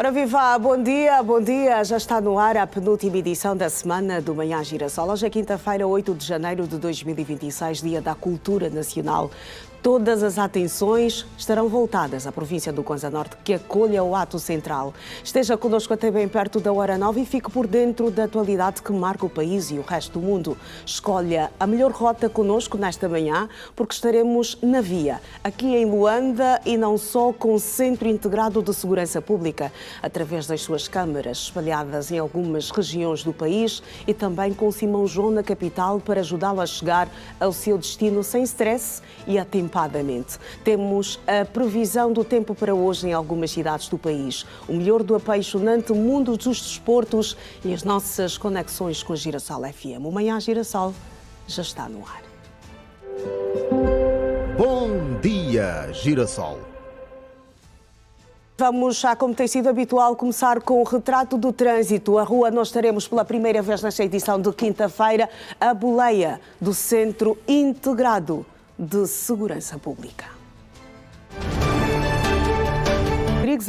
Ora viva, bom dia, já está no ar a penúltima edição da semana do Manhã Girassol. Hoje é quinta-feira, 8 de janeiro de 2026, Dia da Cultura Nacional. Todas as atenções estarão voltadas à província do Kwanza Norte, que acolha o ato central. Esteja connosco até bem perto da hora 9 e fique por dentro da atualidade que marca o país e o resto do mundo. Escolha a melhor rota connosco nesta manhã, porque estaremos na via, aqui em Luanda, e não só com o Centro Integrado de Segurança Pública, através das suas câmaras espalhadas em algumas regiões do país, e também com Simão João na capital para ajudá-lo a chegar ao seu destino sem stress e atempadamente. Temos a previsão do tempo para hoje em algumas cidades do país, o melhor do apaixonante mundo dos desportos e as nossas conexões com a Girassol FM. O Manhã Girassol já está no ar. Bom dia, Girassol. Vamos, já como tem sido habitual, começar com o retrato do trânsito. A rua nós teremos pela primeira vez nesta edição de quinta-feira a boleia do Centro Integrado de Segurança Pública.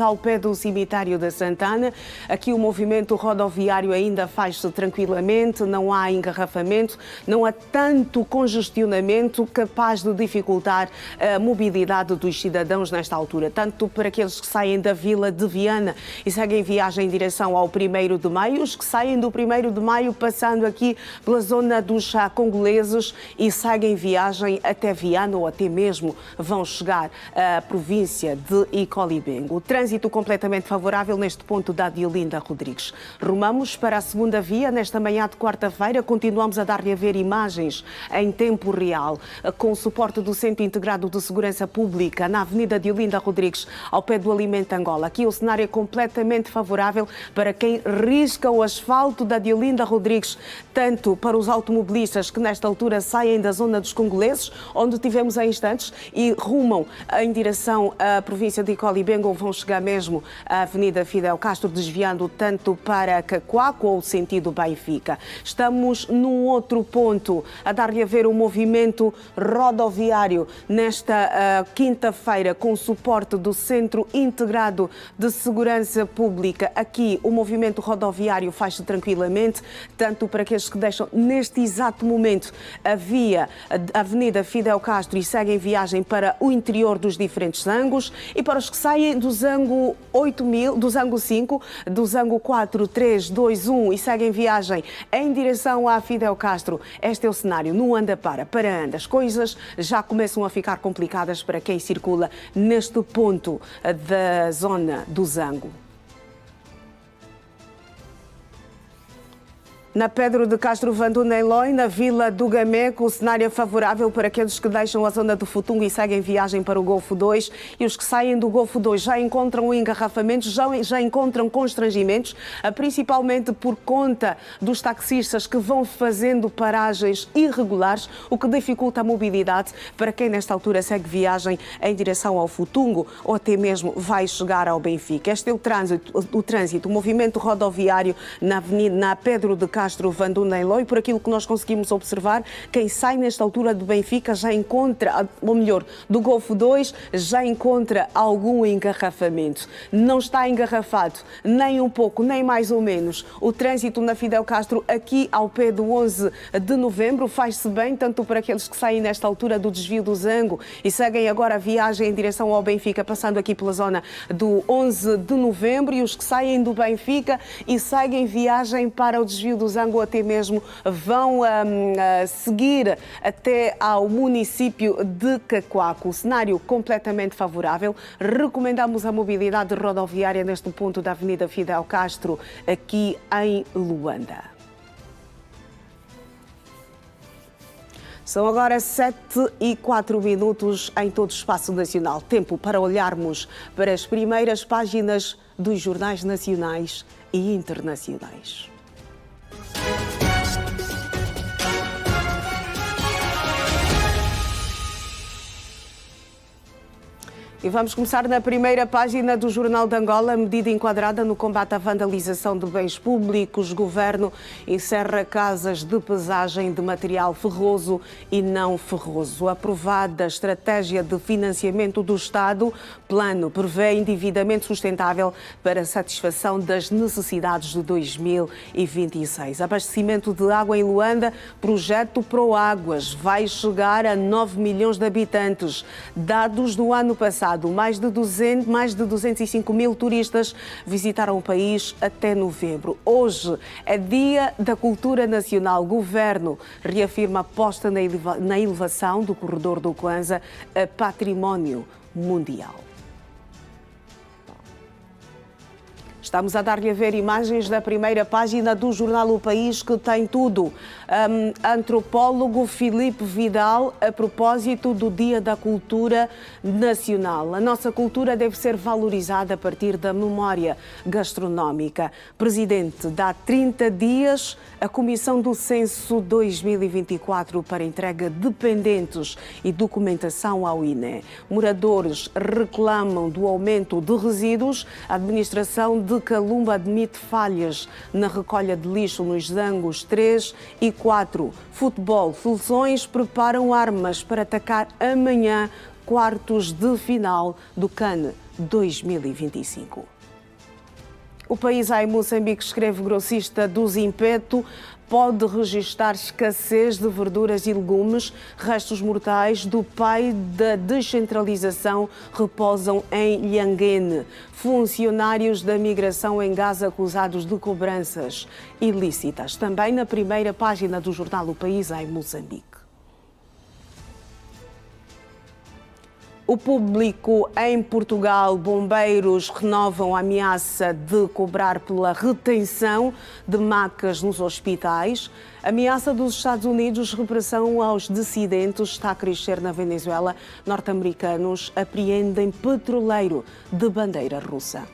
Ao pé do cemitério da Santana. Aqui o movimento rodoviário ainda faz-se tranquilamente, não há engarrafamento, não há tanto congestionamento capaz de dificultar a mobilidade dos cidadãos nesta altura, tanto para aqueles que saem da Vila de Viana e seguem viagem em direção ao 1º de Maio, os que saem do 1º de Maio passando aqui pela zona dos congoleses e seguem viagem até Viana ou até mesmo vão chegar à província de Icolibengo. O trânsito completamente favorável neste ponto da Diolinda Rodrigues. Rumamos para a segunda via nesta manhã de quarta-feira. Continuamos a dar-lhe a ver imagens em tempo real com o suporte do Centro Integrado de Segurança Pública na Avenida Diolinda Rodrigues, ao pé do Alimento Angola. Aqui o cenário é completamente favorável para quem risca o asfalto da Diolinda Rodrigues, tanto para os automobilistas que nesta altura saem da zona dos congoleses, onde tivemos há instantes, e rumam em direção à província de Icolibengo, vão chegar mesmo à Avenida Fidel Castro, desviando tanto para Cacoaco ou sentido Benfica. Estamos num outro ponto a dar-lhe a ver o movimento rodoviário nesta quinta-feira com o suporte do Centro Integrado de Segurança Pública. Aqui o movimento rodoviário faz-se tranquilamente, tanto para aqueles que deixam neste exato momento a via, a Avenida Fidel Castro e seguem viagem para o interior dos diferentes zangos, e para os que saem do zango 8000, do zango 5, do zango 4, 3, 2, 1 e seguem viagem em direção à Fidel Castro. Este é o cenário. No anda para anda. As coisas já começam a ficar complicadas para quem circula neste ponto da zona do zango. Na Pedro de Castro Vanduneloi, na Vila do Gameco, o cenário é favorável para aqueles que deixam a zona do Futungo e seguem viagem para o Golfo 2. E os que saem do Golfo 2 já encontram engarrafamentos, já encontram constrangimentos, principalmente por conta dos taxistas que vão fazendo paragens irregulares, o que dificulta a mobilidade para quem nesta altura segue viagem em direção ao Futungo ou até mesmo vai chegar ao Benfica. Este é o trânsito, o movimento rodoviário na Pedro de Castro Vanduneloi. Por aquilo que nós conseguimos observar, quem sai nesta altura do Benfica já encontra, ou melhor, do Golfo 2, já encontra algum engarrafamento. Não está engarrafado nem um pouco, nem mais ou menos. O trânsito na Fidel Castro, aqui ao pé do 11 de novembro, faz-se bem, tanto para aqueles que saem nesta altura do desvio do Zango e seguem agora a viagem em direção ao Benfica, passando aqui pela zona do 11 de novembro, e os que saem do Benfica e seguem viagem para o desvio do Zango, até mesmo vão seguir até ao município de Cacoaco. O cenário completamente favorável. Recomendamos a mobilidade rodoviária neste ponto da Avenida Fidel Castro, aqui em Luanda. São agora 7:04 em todo o espaço nacional. Tempo para olharmos para as primeiras páginas dos jornais nacionais e internacionais. E vamos começar na primeira página do Jornal de Angola. Medida enquadrada no combate à vandalização de bens públicos. Governo encerra casas de pesagem de material ferroso e não ferroso. Aprovada estratégia de financiamento do Estado. Plano prevê endividamento sustentável para satisfação das necessidades de 2026. Abastecimento de água em Luanda. Projeto Proáguas vai chegar a 9 milhões de habitantes. Dados do ano passado. Mais de 205 mil turistas visitaram o país até novembro. Hoje é Dia da Cultura Nacional. Governo reafirma a aposta na elevação do corredor do Kwanza a património mundial. Estamos a dar-lhe a ver imagens da primeira página do jornal O País, que tem tudo. Antropólogo Filipe Vidal, a propósito do Dia da Cultura Nacional. A nossa cultura deve ser valorizada a partir da memória gastronómica. Presidente, dá 30 dias a Comissão do Censo 2024 para entrega de pendentes e documentação ao INE. Moradores reclamam do aumento de resíduos. A administração de Calumba admite falhas na recolha de lixo nos Zangos 3 e 4. Futebol. Seleções preparam armas para atacar amanhã quartos de final do CAN 2025. O País em Moçambique escreve: grossista do Zimpeto pode registrar escassez de verduras e legumes. Restos mortais do pai da descentralização repousam em Lhanguene. Funcionários da migração em Gaza acusados de cobranças ilícitas. Também na primeira página do jornal O País em Moçambique. O público em Portugal. Bombeiros renovam a ameaça de cobrar pela retenção de macas nos hospitais. Ameaça dos Estados Unidos, repressão aos dissidentes, está a crescer na Venezuela. Norte-americanos apreendem petroleiro de bandeira russa.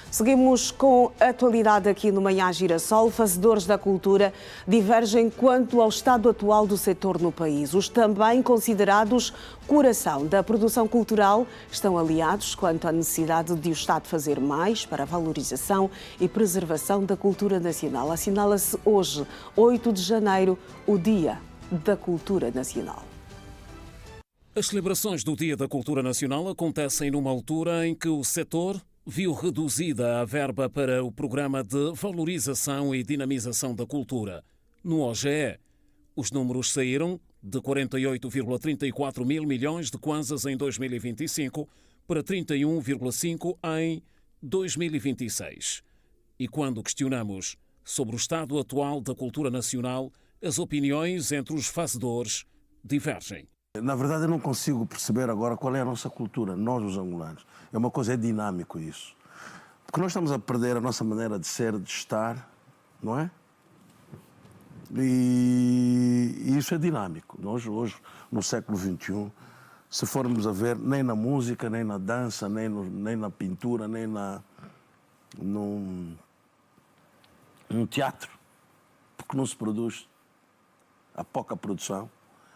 Seguimos com a atualidade aqui no Manhã Girassol. Fazedores da cultura divergem quanto ao estado atual do setor no país. Os também considerados coração da produção cultural estão aliados quanto à necessidade de o Estado fazer mais para a valorização e preservação da cultura nacional. Assinala-se hoje, 8 de janeiro, o Dia da Cultura Nacional. As celebrações do Dia da Cultura Nacional acontecem numa altura em que o setor viu reduzida a verba para o Programa de Valorização e Dinamização da Cultura. No OGE, os números saíram de 48,34 mil milhões de kwanzas em 2025 para 31,5 em 2026. E quando questionamos sobre o estado atual da cultura nacional, as opiniões entre os fazedores divergem. Na verdade, eu não consigo perceber agora qual é a nossa cultura, nós os angolanos. É uma coisa, é dinâmico isso. Porque nós estamos a perder a nossa maneira de ser, de estar, não é? E isso é dinâmico. Nós hoje, no século XXI, se formos a ver, nem na música, nem na dança, nem na pintura, nem no teatro, porque não se produz, há pouca produção.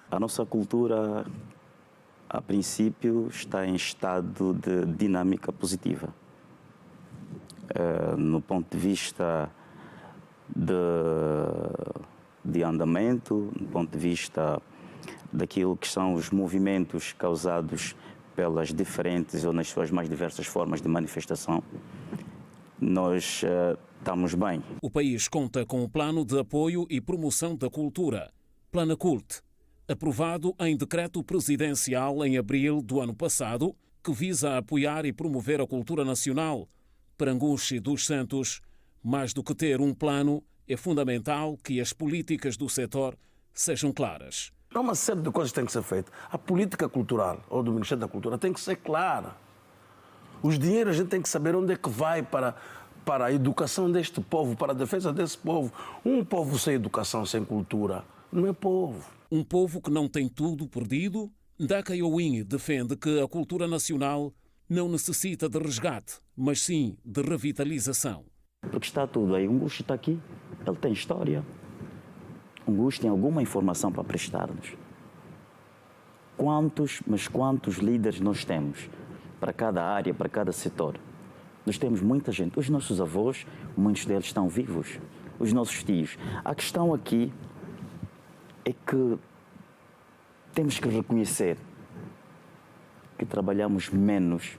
A nossa cultura, a princípio, está em estado de dinâmica positiva. No ponto de vista de andamento, no ponto de vista daquilo que são os movimentos causados pelas diferentes ou nas suas mais diversas formas de manifestação, nós estamos bem. O país conta com o Plano de Apoio e Promoção da Cultura, Planacult, aprovado em decreto presidencial em abril do ano passado, que visa apoiar e promover a cultura nacional. Para Anguchi dos Santos, mais do que ter um plano, é fundamental que as políticas do setor sejam claras. Há uma série de coisas que têm que ser feitas. A política cultural, ou do Ministério da Cultura, tem que ser clara. Os dinheiros, a gente tem que saber onde é que vai para a educação deste povo, para a defesa desse povo. Um povo sem educação, sem cultura, não é povo. Um povo que não tem tudo perdido? Ndaka Yowin defende que a cultura nacional não necessita de resgate, mas sim de revitalização. Porque está tudo aí. Anguchi está aqui, ele tem história. Anguchi tem alguma informação para prestar-nos. quantos líderes nós temos para cada área, para cada setor? Nós temos muita gente. Os nossos avós, muitos deles estão vivos. Os nossos tios. A questão aqui é que temos que reconhecer que trabalhamos menos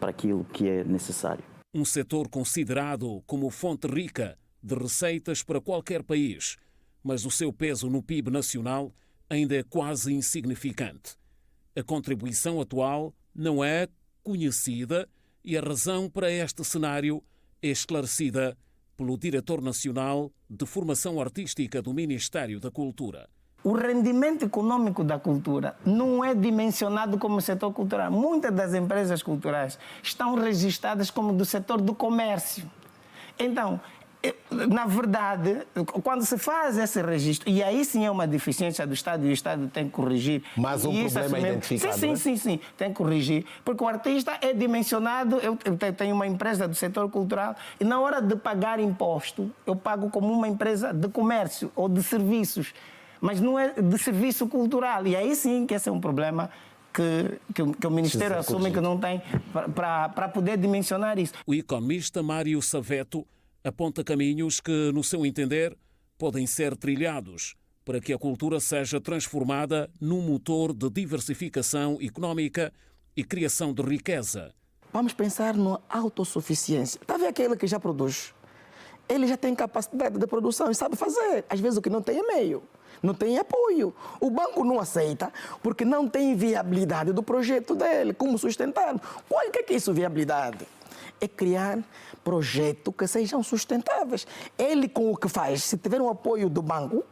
para aquilo que é necessário. Um setor considerado como fonte rica de receitas para qualquer país, mas o seu peso no PIB nacional ainda é quase insignificante. A contribuição atual não é conhecida e a razão para este cenário é esclarecida pelo Diretor Nacional de Formação Artística do Ministério da Cultura. O rendimento econômico da cultura não é dimensionado como setor cultural. Muitas das empresas culturais estão registradas como do setor do comércio. Então, na verdade, quando se faz esse registro, e aí sim é uma deficiência do Estado, e o Estado tem que corrigir. Mas um problema identificado, sim, tem que corrigir. Porque o artista é dimensionado, eu tenho uma empresa do setor cultural, e na hora de pagar imposto, eu pago como uma empresa de comércio ou de serviços, mas não é de serviço cultural. E aí sim que esse é um problema que o Ministério assume que não tem para poder dimensionar isso. O economista Mário Saveto aponta caminhos que, no seu entender, podem ser trilhados para que a cultura seja transformada num motor de diversificação económica e criação de riqueza. Vamos pensar na autossuficiência. Está a ver aquele que já produz? Ele já tem capacidade de produção e sabe fazer. Às vezes o que não tem é meio, não tem apoio. O banco não aceita porque não tem viabilidade do projeto dele, como sustentar. Qual que é isso, viabilidade? É criar projetos que sejam sustentáveis. Ele, com o que faz, se tiver um apoio do banco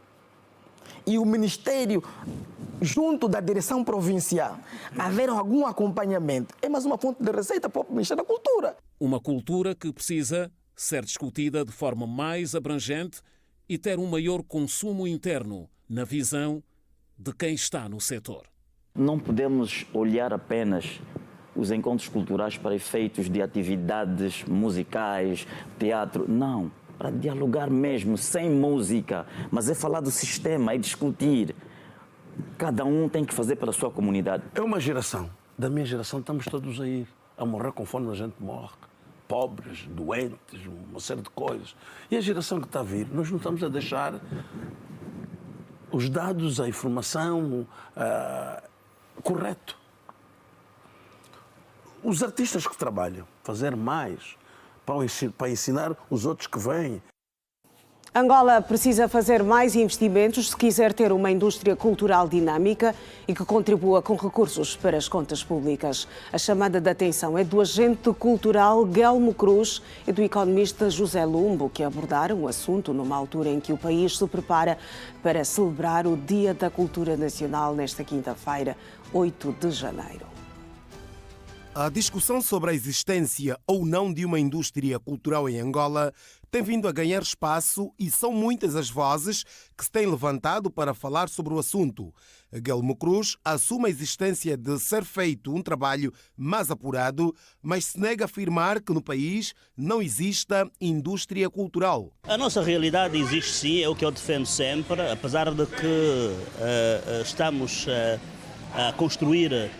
e o Ministério, junto da direção provincial, haver algum acompanhamento, é mais uma fonte de receita para o Ministério da Cultura. Uma cultura que precisa ser discutida de forma mais abrangente e ter um maior consumo interno, na visão de quem está no setor. Não podemos olhar apenas os encontros culturais para efeitos de atividades musicais, teatro. Não, para dialogar mesmo, sem música. Mas é falar do sistema, é discutir. Cada um tem que fazer pela sua comunidade. É uma geração. Da minha geração estamos todos aí a morrer conforme a gente morre. Pobres, doentes, uma série de coisas. E a geração que está a vir, nós não estamos a deixar os dados, a informação correto. Os artistas que trabalham, fazer mais para ensinar os outros que vêm. Angola precisa fazer mais investimentos se quiser ter uma indústria cultural dinâmica e que contribua com recursos para as contas públicas. A chamada de atenção é do agente cultural Guelmo Cruz e do economista José Lumbo, que abordaram o assunto numa altura em que o país se prepara para celebrar o Dia da Cultura Nacional nesta quinta-feira, 8 de janeiro. A discussão sobre a existência ou não de uma indústria cultural em Angola tem vindo a ganhar espaço e são muitas as vozes que se têm levantado para falar sobre o assunto. Guelmo Cruz assume a existência de ser feito um trabalho mais apurado, mas se nega a afirmar que no país não exista indústria cultural. A nossa realidade existe sim, é o que eu defendo sempre, apesar de que estamos a construir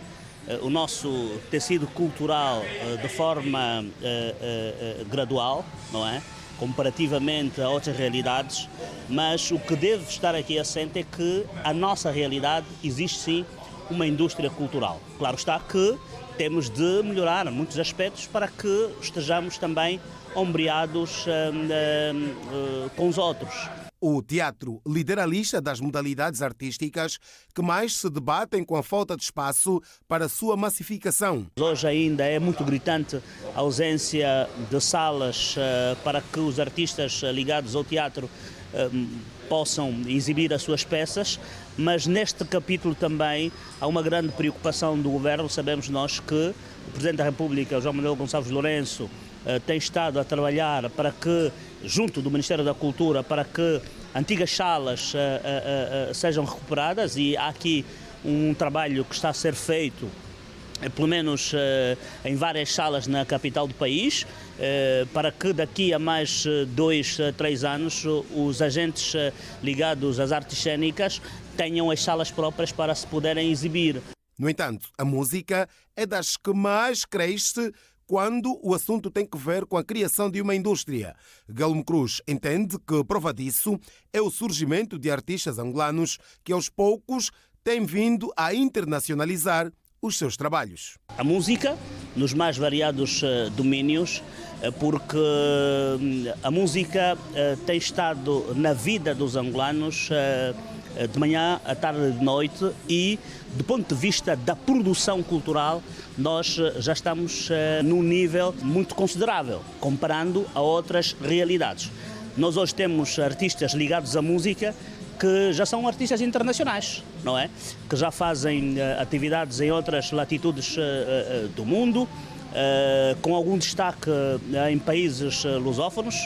o nosso tecido cultural de forma gradual, não é? Comparativamente a outras realidades, mas o que deve estar aqui assente é que a nossa realidade existe sim uma indústria cultural. Claro está que temos de melhorar muitos aspectos para que estejamos também ombreados com os outros. O teatro lidera a lista das modalidades artísticas que mais se debatem com a falta de espaço para a sua massificação. Hoje ainda é muito gritante a ausência de salas para que os artistas ligados ao teatro possam exibir as suas peças, mas neste capítulo também há uma grande preocupação do Governo. Sabemos nós que o Presidente da República, João Manuel Gonçalves Lourenço, tem estado a trabalhar para que, junto do Ministério da Cultura, para que antigas salas sejam recuperadas, e há aqui um trabalho que está a ser feito, pelo menos em várias salas na capital do país, para que daqui a mais 2, 3 anos os agentes ligados às artes cênicas tenham as salas próprias para se poderem exibir. No entanto, a música é das que mais cresce quando o assunto tem que ver com a criação de uma indústria. Guilherme Cruz entende que prova disso é o surgimento de artistas angolanos que aos poucos têm vindo a internacionalizar os seus trabalhos. A música, nos mais variados domínios, porque a música tem estado na vida dos angolanos de manhã, à tarde, de noite, e do ponto de vista da produção cultural, nós já estamos num nível muito considerável, comparando a outras realidades. Nós hoje temos artistas ligados à música que já são artistas internacionais, não é? Que já fazem atividades em outras latitudes do mundo, com algum destaque em países lusófonos,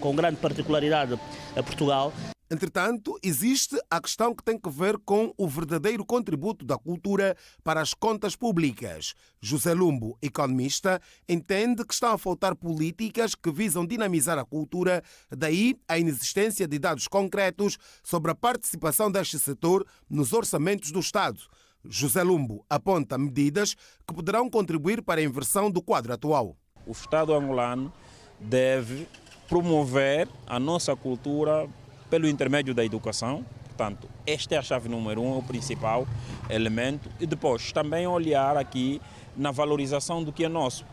com grande particularidade a Portugal. Entretanto, existe a questão que tem que ver com o verdadeiro contributo da cultura para as contas públicas. José Lumbo, economista, entende que estão a faltar políticas que visam dinamizar a cultura, daí a inexistência de dados concretos sobre a participação deste setor nos orçamentos do Estado. José Lumbo aponta medidas que poderão contribuir para a inversão do quadro atual. O Estado angolano deve promover a nossa cultura pelo intermédio da educação. Portanto, esta é a chave número 1, o principal elemento. E depois também olhar aqui na valorização do que é nosso.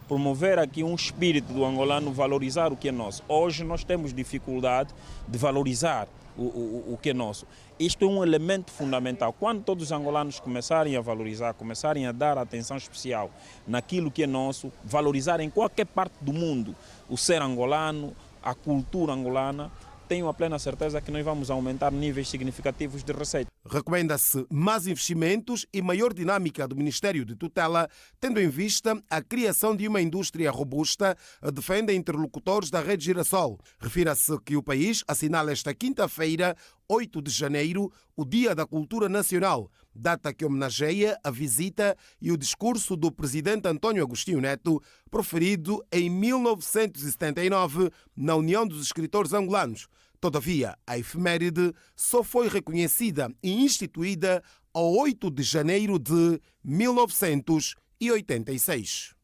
Promover aqui um espírito do angolano, valorizar o que é nosso. Hoje nós temos dificuldade de valorizar o que é nosso. Isto é um elemento fundamental. Quando todos os angolanos começarem a valorizar, começarem a dar atenção especial naquilo que é nosso, valorizar em qualquer parte do mundo o ser angolano, a cultura angolana, tenho a plena certeza que nós vamos aumentar níveis significativos de receita. Recomenda-se mais investimentos e maior dinâmica do Ministério de Tutela, tendo em vista a criação de uma indústria robusta, defendem interlocutores da Rede Girassol. Refira-se que o país assinala esta quinta-feira, 8 de janeiro, o Dia da Cultura Nacional, data que homenageia a visita e o discurso do presidente António Agostinho Neto, proferido em 1979 na União dos Escritores Angolanos. Todavia, a efeméride só foi reconhecida e instituída a 8 de janeiro de 1986.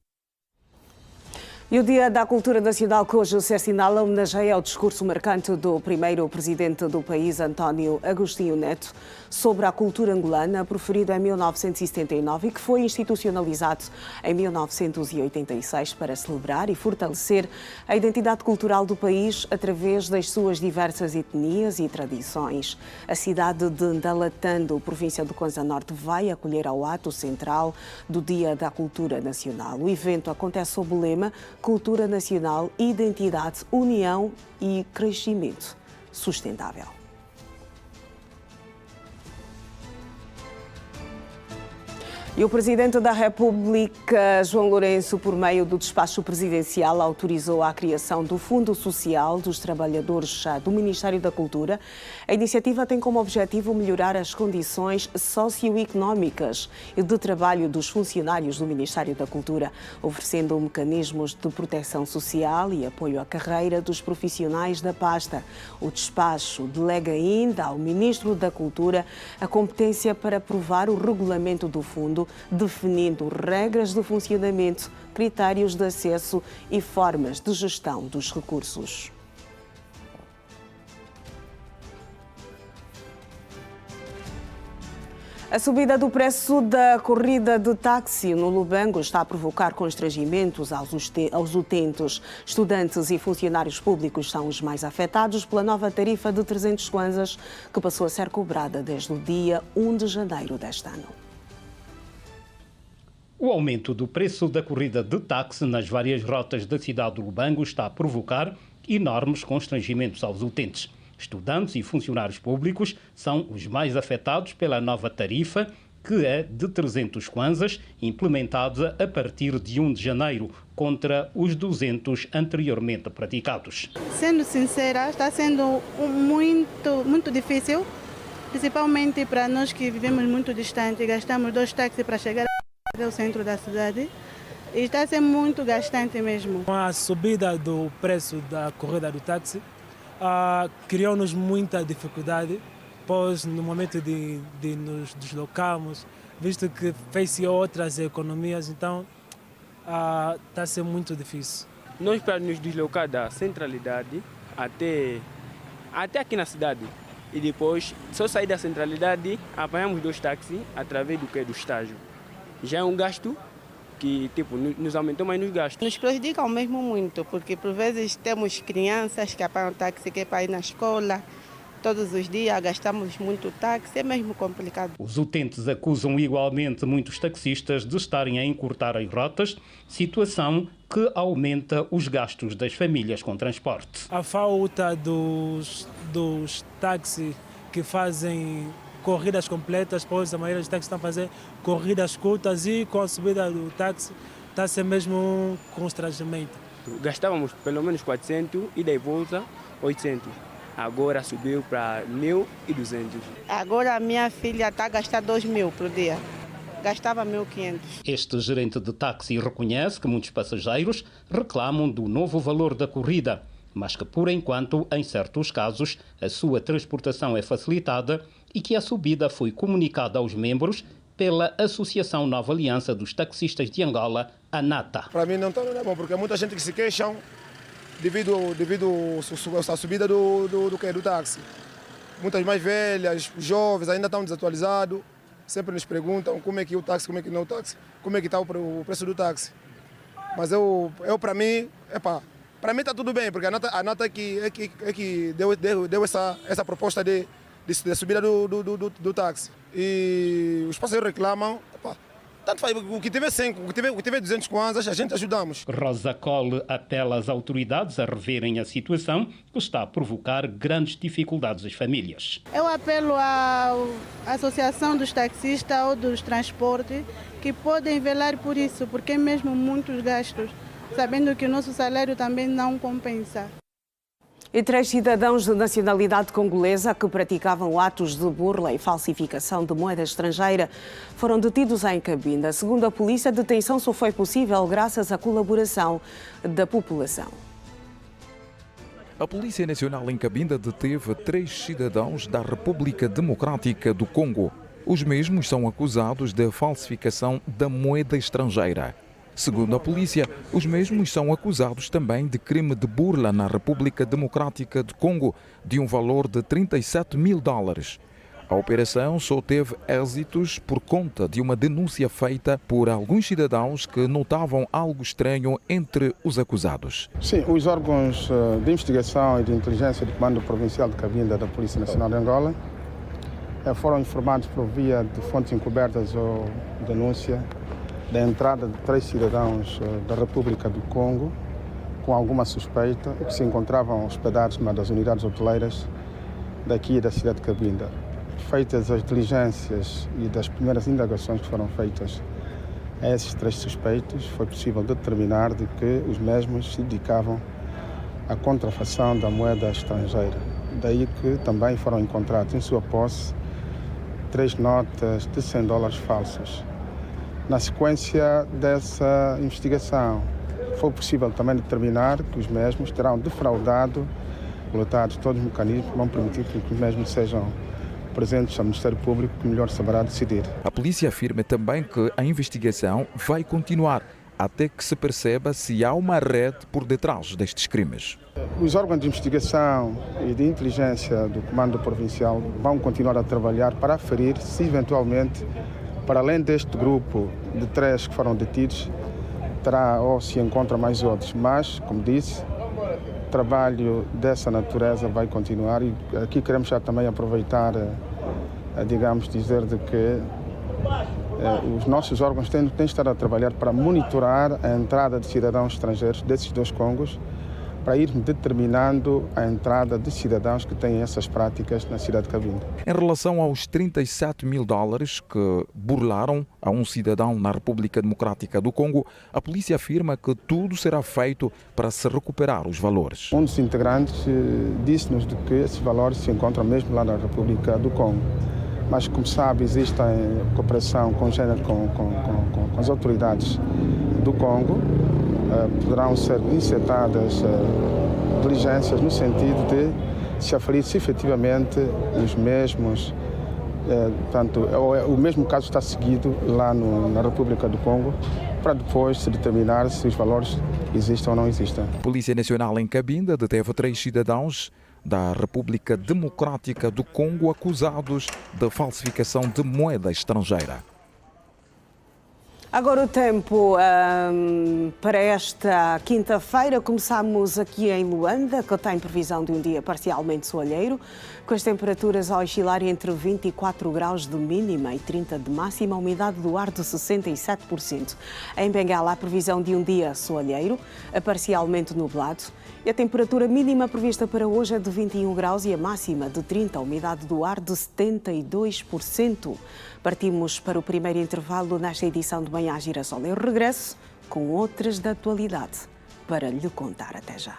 E o Dia da Cultura Nacional, que hoje se assinala, homenageia o discurso marcante do primeiro presidente do país, António Agostinho Neto, sobre a cultura angolana, proferido em 1979 e que foi institucionalizado em 1986 para celebrar e fortalecer a identidade cultural do país através das suas diversas etnias e tradições. A cidade de Ndalatando, província do Konza Norte, vai acolher ao ato central do Dia da Cultura Nacional. O evento acontece sob o lema Cultura Nacional, Identidade, União e Crescimento Sustentável. E o Presidente da República, João Lourenço, por meio do despacho presidencial, autorizou a criação do Fundo Social dos Trabalhadores do Ministério da Cultura. A iniciativa tem como objetivo melhorar as condições socioeconómicas e de trabalho dos funcionários do Ministério da Cultura, oferecendo mecanismos de proteção social e apoio à carreira dos profissionais da pasta. O despacho delega ainda ao Ministro da Cultura a competência para aprovar o regulamento do fundo, definindo regras de funcionamento, critérios de acesso e formas de gestão dos recursos. A subida do preço da corrida de táxi no Lubango está a provocar constrangimentos aos utentes. Estudantes e funcionários públicos são os mais afetados pela nova tarifa de 300 kwanzas, que passou a ser cobrada desde o dia 1 de janeiro deste ano. O aumento do preço da corrida de táxi nas várias rotas da cidade do Lubango está a provocar enormes constrangimentos aos utentes. Estudantes e funcionários públicos são os mais afetados pela nova tarifa, que é de 300 kwanzas, implementada a partir de 1 de janeiro, contra os 200 anteriormente praticados. Sendo sincera, está sendo muito difícil, principalmente para nós que vivemos muito distante, gastamos 2 táxis para chegar ao centro da cidade. E está a ser muito gastante mesmo. Com a subida do preço da corrida do táxi, criou-nos muita dificuldade depois, no momento de nos deslocarmos, visto que fez-se outras economias, então está a ser muito difícil. Nós, para nos deslocar da centralidade até aqui na cidade, e depois, só sair da centralidade, apanhamos 2 táxis através do estágio. Já é um gasto que nos aumentou mais nos gastos. Nos prejudicam mesmo muito, porque por vezes temos crianças que apanham táxi que é para ir na escola. Todos os dias gastamos muito táxi, é mesmo complicado. Os utentes acusam igualmente muitos taxistas de estarem a encurtar as rotas, situação que aumenta os gastos das famílias com transporte. A falta dos táxis que fazem corridas completas, pois a maioria dos táxis estão a fazer corridas curtas e com a subida do táxi está a ser mesmo um constrangimento. Gastávamos pelo menos 400 e daí volta 800. Agora subiu para 1.200. Agora a minha filha está a gastar 2.000 por dia. Gastava 1.500. Este gerente de táxi reconhece que muitos passageiros reclamam do novo valor da corrida, mas que, por enquanto, em certos casos, a sua transportação é facilitada e que a subida foi comunicada aos membros pela Associação Nova Aliança dos Taxistas de Angola, ANATA. Para mim não é bom, porque há muita gente que se queixam devido à subida do táxi. Muitas mais velhas, jovens, ainda estão desatualizados, sempre nos perguntam como é que é o táxi, como é que não é o táxi, como é que está o preço do táxi. Mas para mim está tudo bem, porque a ANATA é que deu essa proposta de subida do táxi. E os passageiros reclamam, tanto faz, o que tiver 100, o que tiver 200 kwanzas, a gente ajudamos. Rosa Cole apela às autoridades a reverem a situação que está a provocar grandes dificuldades às famílias. Eu apelo à Associação dos Taxistas ou dos Transportes que podem velar por isso, porque é mesmo muitos gastos, sabendo que o nosso salário também não compensa. E 3 cidadãos de nacionalidade congolesa que praticavam atos de burla e falsificação de moeda estrangeira foram detidos em Cabinda. Segundo a polícia, a detenção só foi possível graças à colaboração da população. A Polícia Nacional em Cabinda deteve 3 cidadãos da República Democrática do Congo. Os mesmos são acusados de falsificação da moeda estrangeira. Segundo a polícia, os mesmos são acusados também de crime de burla na República Democrática do Congo, de um valor de $37.000. A operação só teve êxitos por conta de uma denúncia feita por alguns cidadãos que notavam algo estranho entre os acusados. Sim, os órgãos de investigação e de inteligência do Comando Provincial de Cabinda da Polícia Nacional de Angola foram informados por via de fontes encobertas ou denúncia da entrada de 3 cidadãos da República do Congo com alguma suspeita que se encontravam hospedados numa das unidades hoteleiras daqui da cidade de Cabinda. Feitas as diligências e das primeiras indagações que foram feitas a esses 3 suspeitos, foi possível determinar de que os mesmos se dedicavam à contrafação da moeda estrangeira. Daí que também foram encontrados em sua posse 3 notas de $100 falsas. Na sequência dessa investigação, foi possível também determinar que os mesmos terão defraudado, coletados todos os mecanismos que vão permitir que os mesmos sejam presentes ao Ministério Público, que melhor saberá decidir. A polícia afirma também que a investigação vai continuar até que se perceba se há uma rede por detrás destes crimes. Os órgãos de investigação e de inteligência do Comando Provincial vão continuar a trabalhar para aferir se eventualmente, para além deste grupo de 3 que foram detidos, terá ou se encontra mais outros. Mas, como disse, o trabalho dessa natureza vai continuar e aqui queremos já também aproveitar, digamos, dizer de que os nossos órgãos têm estado a trabalhar para monitorar a entrada de cidadãos estrangeiros desses 2 Congos, para ir determinando a entrada de cidadãos que têm essas práticas na cidade de Cabinda. Em relação aos $37.000 que burlaram a um cidadão na República Democrática do Congo, a polícia afirma que tudo será feito para se recuperar os valores. Um dos integrantes disse-nos de que esses valores se encontram mesmo lá na República do Congo. Mas, como sabe, existe a cooperação conjunta com as autoridades do Congo. Poderão ser incitadas diligências no sentido de se aferir se efetivamente os mesmos, o mesmo caso está seguido lá na República do Congo, para depois se determinar se os valores existem ou não existem. A Polícia Nacional em Cabinda deteve 3 cidadãos da República Democrática do Congo acusados de falsificação de moeda estrangeira. Agora o tempo para esta quinta-feira. Começamos aqui em Luanda, que tem previsão de um dia parcialmente soalheiro, com as temperaturas a oscilar entre 24 graus de mínima e 30 de máxima, a umidade do ar de 67%. Em Bengala, a previsão de um dia soalheiro, parcialmente nublado. E a temperatura mínima prevista para hoje é de 21 graus e a máxima de 30, a umidade do ar de 72%. Partimos para o primeiro intervalo nesta edição de Manhã Girassol. Eu regresso com outras da atualidade para lhe contar. Até já.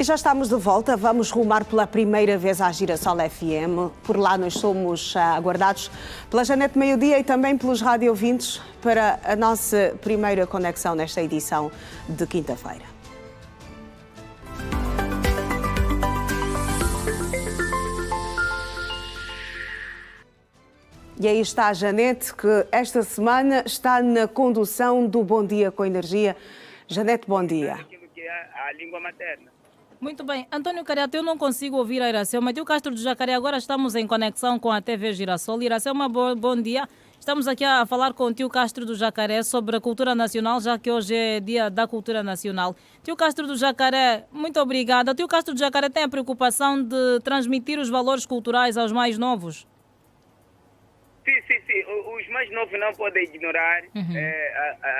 E já estamos de volta, vamos rumar pela primeira vez à Girassol FM. Por lá nós somos aguardados pela Janete Meio-Dia e também pelos radiovintes para a nossa primeira conexão nesta edição de quinta-feira. E aí está a Janete, que esta semana está na condução do Bom Dia com Energia. Janete, bom dia. Aquilo que é a língua materna. Muito bem. António Cariato, eu não consigo ouvir a Iracema. Tio Castro do Jacaré, agora estamos em conexão com a TV Girassol. Iracema, bom dia. Estamos aqui a falar com o Tio Castro do Jacaré sobre a cultura nacional, já que hoje é dia da cultura nacional. Tio Castro do Jacaré, muito obrigada. O Tio Castro do Jacaré tem a preocupação de transmitir os valores culturais aos mais novos? Sim. Os mais novos não podem ignorar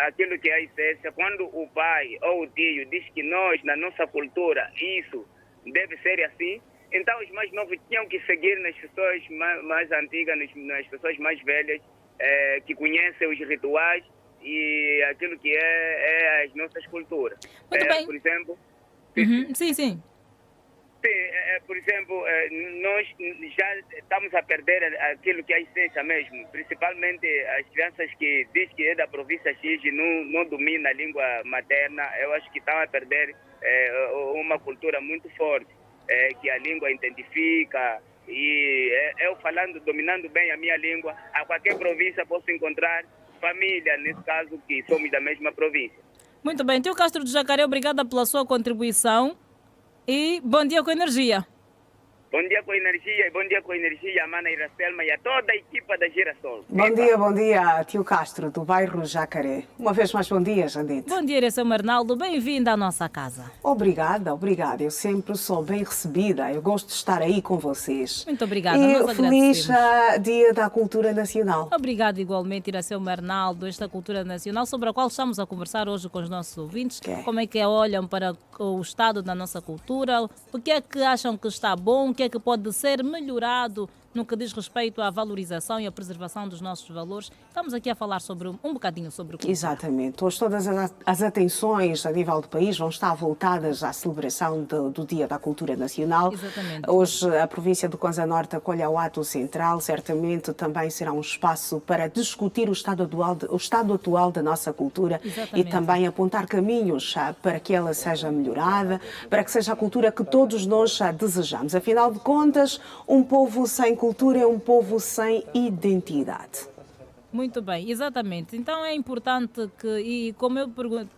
aquilo que é a essência. Quando o pai ou o tio diz que nós, na nossa cultura, isso deve ser assim, então os mais novos tinham que seguir nas pessoas mais antigas, nas pessoas mais velhas, que conhecem os rituais e aquilo que é as nossas culturas. Muito bem. Por exemplo... Sim. Sim, por exemplo, nós já estamos a perder aquilo que é a essência mesmo, principalmente as crianças que dizem que é da província X e não dominam a língua materna. Eu acho que estão a perder uma cultura muito forte, que a língua identifica. E eu falando, dominando bem a minha língua, a qualquer província posso encontrar família, nesse caso, que somos da mesma província. Muito bem, Tio Castro do Jacaré, obrigada pela sua contribuição. E bom dia com energia. Bom dia com energia e bom dia com energia, a Mana Iracelma e a toda a equipa da Girassol. Bom dia, Tio Castro, do bairro Jacaré. Uma vez mais, bom dia, Janete. Bom dia, Iracema Arnaldo. Bem-vinda à nossa casa. Obrigada. Eu sempre sou bem recebida. Eu gosto de estar aí com vocês. Muito obrigada. E feliz Dia da Cultura Nacional. Obrigada igualmente, Iracema Arnaldo. Esta cultura nacional sobre a qual estamos a conversar hoje com os nossos ouvintes. Como é que olham para o estado da nossa cultura? O que é que acham que está bom? O que é que pode ser melhorado no que diz respeito à valorização e à preservação dos nossos valores? Estamos aqui a falar sobre um bocadinho sobre o cultura. Exatamente. Hoje todas as atenções a nível do país vão estar voltadas à celebração do Dia da Cultura Nacional. Exatamente. Hoje a província do Kwanza Norte acolhe o ato central. Certamente também será um espaço para discutir o estado atual da nossa cultura. Exatamente. E também apontar caminhos para que ela seja melhorada, para que seja a cultura que todos nós desejamos. Afinal de contas, um povo sem cultura é um povo sem identidade. Muito bem, exatamente. Então é importante que, e como eu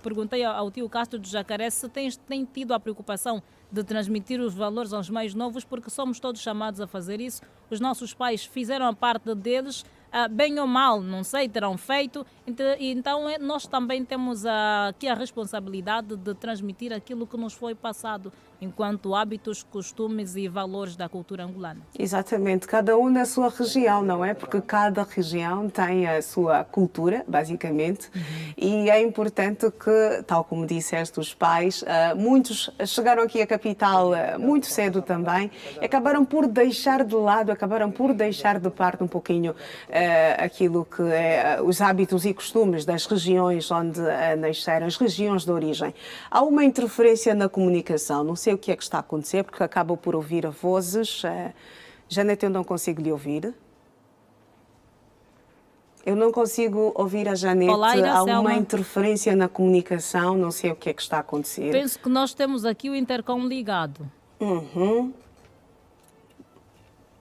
perguntei ao Tio Castro do Jacaré, se tem tido a preocupação de transmitir os valores aos mais novos, porque somos todos chamados a fazer isso. Os nossos pais fizeram a parte deles, bem ou mal, não sei, terão feito. Então nós também temos aqui a responsabilidade de transmitir aquilo que nos foi passado enquanto hábitos, costumes e valores da cultura angolana. Exatamente, cada um na sua região, não é? Porque cada região tem a sua cultura, basicamente, e é importante que, tal como disseste, os pais, muitos chegaram aqui à capital muito cedo também, e acabaram por deixar de lado, acabaram por deixar de parte um pouquinho aquilo que é os hábitos e costumes das regiões onde nasceram, as regiões de origem. Há uma interferência na comunicação, não sei o que é que está a acontecer, porque acabo por ouvir vozes. Janete, eu não consigo lhe ouvir. Eu não consigo ouvir a Janete. Olá, há uma Selma. interferência na comunicação, não sei o que é que está a acontecer. Penso que nós temos aqui o intercom ligado.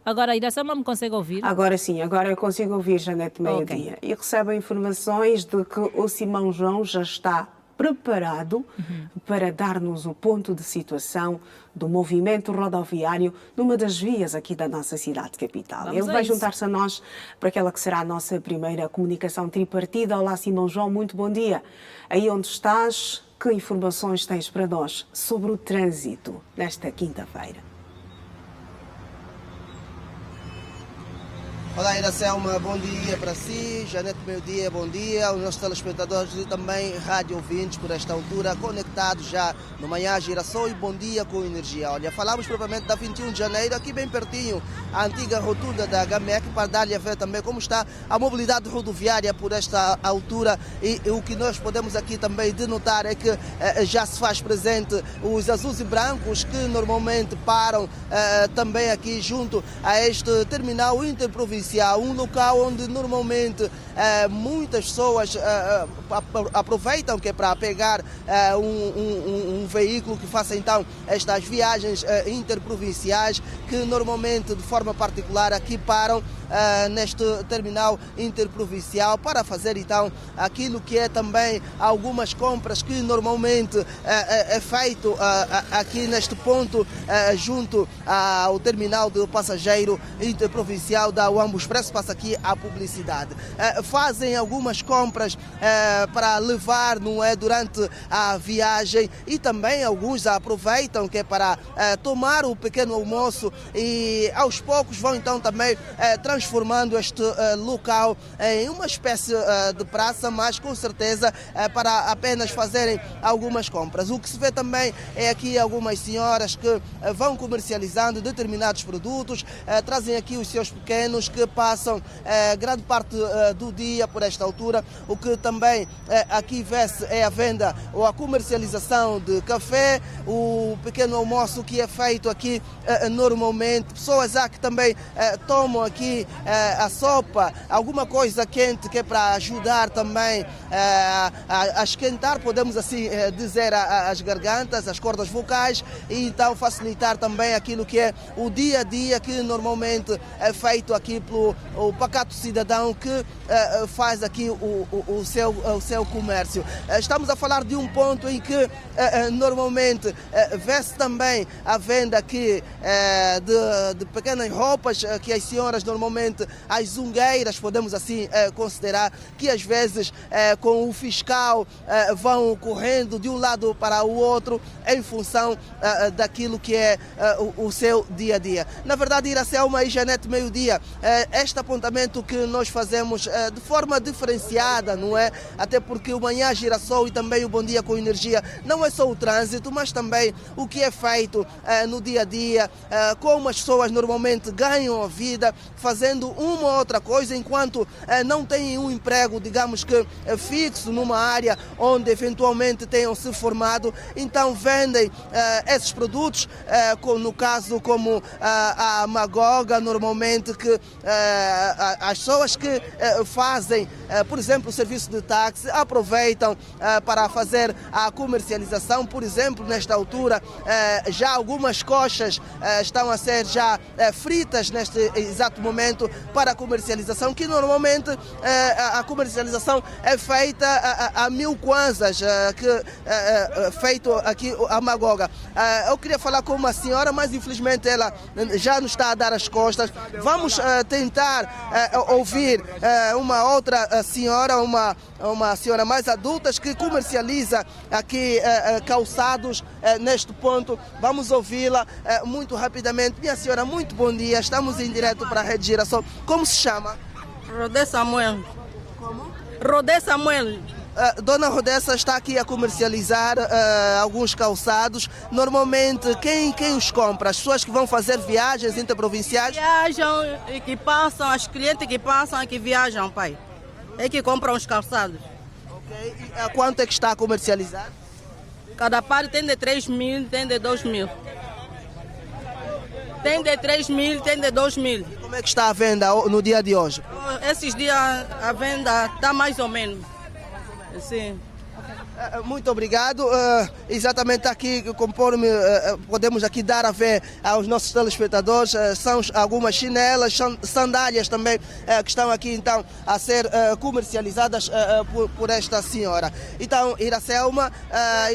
Agora, a Iracema me consegue ouvir? Agora sim, agora eu consigo ouvir Janete meio-dia. E recebo informações de que o Simão João já está preparado para dar-nos o ponto de situação do movimento rodoviário numa das vias aqui da nossa cidade capital. Vamos Ele a vai isso. juntar-se a nós para aquela que será a nossa primeira comunicação tripartida. Olá, Simão João, muito bom dia. Aí onde estás, que informações tens para nós sobre o trânsito nesta quinta-feira? Olá, Iracelma, bom dia para si, Janete meio-dia, bom dia aos nossos telespectadores e também rádio ouvintes por esta altura, conectados já no Manhã Girassol e bom dia com energia. Olha, falamos propriamente da 21 de janeiro, aqui bem pertinho, a antiga rotunda da GAMEC, para dar-lhe a ver também como está a mobilidade rodoviária por esta altura e o que nós podemos aqui também denotar é que já se faz presente os azuis e brancos que normalmente param também aqui junto a este terminal interprovincial, um local onde normalmente muitas pessoas aproveitam que é para pegar um veículo que faça então estas viagens interprovinciais que normalmente de forma particular aqui param neste terminal interprovincial para fazer então aquilo que é também algumas compras que normalmente é feito aqui neste ponto junto ao terminal de passageiro interprovincial da UAMBO Expresso. Passa aqui a publicidade. Fazem algumas compras para levar, não é, durante a viagem e também alguns aproveitam que é para tomar o pequeno almoço e aos poucos vão então também transformando este local em uma espécie de praça, mas com certeza para apenas fazerem algumas compras. O que se vê também é aqui algumas senhoras que vão comercializando determinados produtos, trazem aqui os seus pequenos que passam grande parte do dia por esta altura. O que também aqui vê-se é a venda ou a comercialização de café, o pequeno almoço que é feito aqui normalmente. Pessoas há que também tomam aqui a sopa, alguma coisa quente que é para ajudar também a esquentar, podemos assim dizer, as gargantas, as cordas vocais e então facilitar também aquilo que é o dia a dia que normalmente é feito aqui pelo pacato cidadão que faz aqui o seu comércio. Estamos a falar de um ponto em que normalmente vê-se também a venda aqui de pequenas roupas que as senhoras normalmente, as zungueiras, podemos assim considerar, que às vezes com o fiscal vão correndo de um lado para o outro em função daquilo que é o seu dia a dia. Na verdade, Iracelma e Janete meio-dia, este apontamento que nós fazemos de forma diferenciada, não é? Até porque o Manhã Girassol e também o Bom Dia com Energia não é só o trânsito, mas também o que é feito no dia a dia, como as pessoas normalmente ganham a vida fazendo uma ou outra coisa enquanto não têm um emprego, digamos que fixo numa área onde eventualmente tenham se formado, então vendem esses produtos, no caso como a Magoga, normalmente que as pessoas que fazem, por exemplo, o serviço de táxi, aproveitam para fazer a comercialização. Por exemplo, nesta altura, já algumas coxas estão a ser já fritas neste exato momento para a comercialização, que normalmente a comercialização é feita a 1000 kwanzas, feito aqui a Magoga. Eu queria falar com uma senhora, mas infelizmente ela já nos está a dar as costas. Vamos tentar ouvir uma outra senhora, uma senhora mais adulta que comercializa aqui calçados neste ponto. Vamos ouvi-la muito rapidamente. Minha senhora, muito bom dia. Estamos em direto para a Rede Girassol. Como se chama? Rodé Samuel. Como? Rodé Samuel. Dona Rodessa está aqui a comercializar alguns calçados. Normalmente, quem os compra? As pessoas que vão fazer viagens interprovinciais? Viajam e que passam, as clientes que passam e que viajam, pai. É que compram os calçados. Ok. E a quanto é que está a comercializar? Cada par tem de 3.000, tem de 2.000. Tem de 3.000, tem de 2.000. Como é que está a venda no dia de hoje? esses dias a venda está mais ou menos. Sim. Muito obrigado. Exatamente aqui, conforme podemos aqui dar a ver aos nossos telespectadores, são algumas chinelas, sandálias também que estão aqui então a ser comercializadas por esta senhora. Então, Iracelma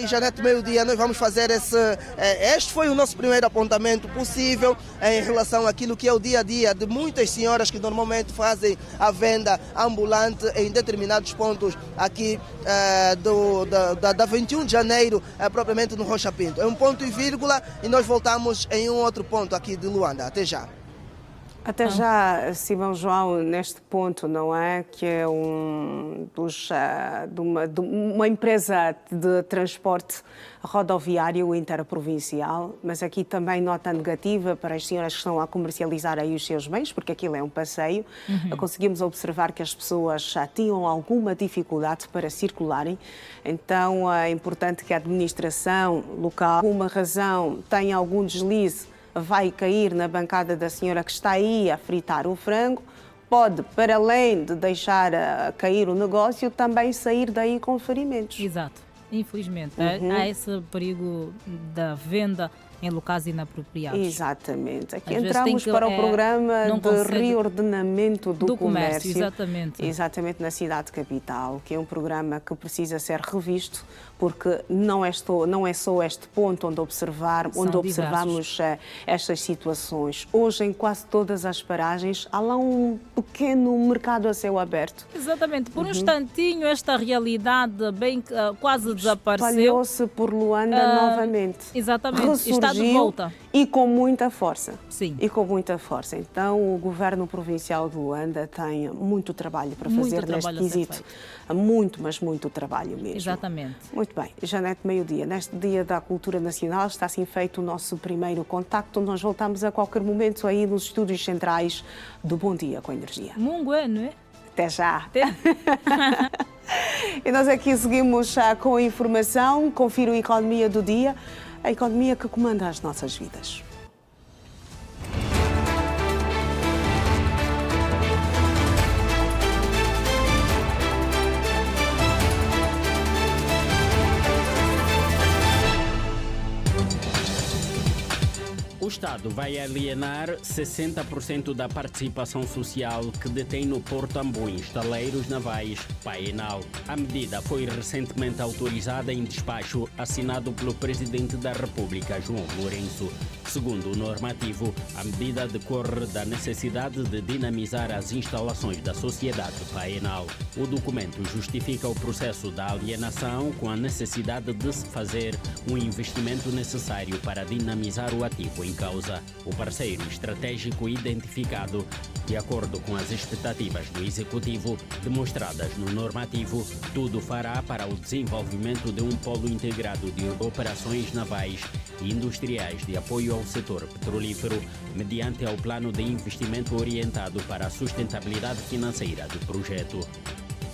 e Janete Meio-Dia, nós vamos fazer este foi o nosso primeiro apontamento possível em relação àquilo que é o dia a dia de muitas senhoras que normalmente fazem a venda ambulante em determinados pontos aqui da 21 de janeiro, propriamente no Rocha Pinto. É um ponto e vírgula e nós voltamos em um outro ponto aqui de Luanda. Até já. Até já, Simão João, neste ponto, não é? Que é de uma empresa de transporte rodoviário interprovincial, mas aqui também nota negativa para as senhoras que estão a comercializar aí os seus bens, porque aquilo é um passeio. Conseguimos observar que as pessoas já tinham alguma dificuldade para circularem, então é importante que a administração local, por alguma razão, tenha algum deslize, vai cair na bancada da senhora que está aí a fritar o frango, pode, para além de deixar cair o negócio, também sair daí com ferimentos. Exato, infelizmente. Há esse perigo da venda em locais inapropriados. Exatamente. Aqui entramos para o programa de reordenamento do comércio. Exatamente. Exatamente, na cidade capital, que é um programa que precisa ser revisto, porque não é só este ponto onde observamos estas situações. Hoje, em quase todas as paragens, há lá um pequeno mercado a céu aberto. Exatamente. Por um instantinho, esta realidade quase desapareceu. Espalhou-se por Luanda novamente. Exatamente. Está de volta. E com muita força. Sim. E com muita força. Então, o Governo Provincial de Luanda tem muito trabalho para fazer neste quesito. Muito, mas muito trabalho mesmo. Exatamente. Muito bem. Janete Meio-Dia, neste Dia da Cultura Nacional está assim feito o nosso primeiro contacto. Nós voltamos a qualquer momento aí nos estúdios centrais do Bom Dia com Energia. Mungué, não é? Até já. E nós aqui seguimos com a informação. Confira a Economia do Dia. A economia que comanda as nossas vidas. O Estado vai alienar 60% da participação social que detém no Porto Ambu, estaleiros navais, Paenal. A medida foi recentemente autorizada em despacho assinado pelo Presidente da República, João Lourenço. Segundo o normativo, a medida decorre da necessidade de dinamizar as instalações da sociedade Paenal. O documento justifica o processo da alienação com a necessidade de se fazer um investimento necessário para dinamizar o ativo em causa. O parceiro estratégico identificado, de acordo com as expectativas do Executivo demonstradas no normativo, tudo fará para o desenvolvimento de um polo integrado de operações navais e industriais de apoio ao setor petrolífero, mediante ao plano de investimento orientado para a sustentabilidade financeira do projeto.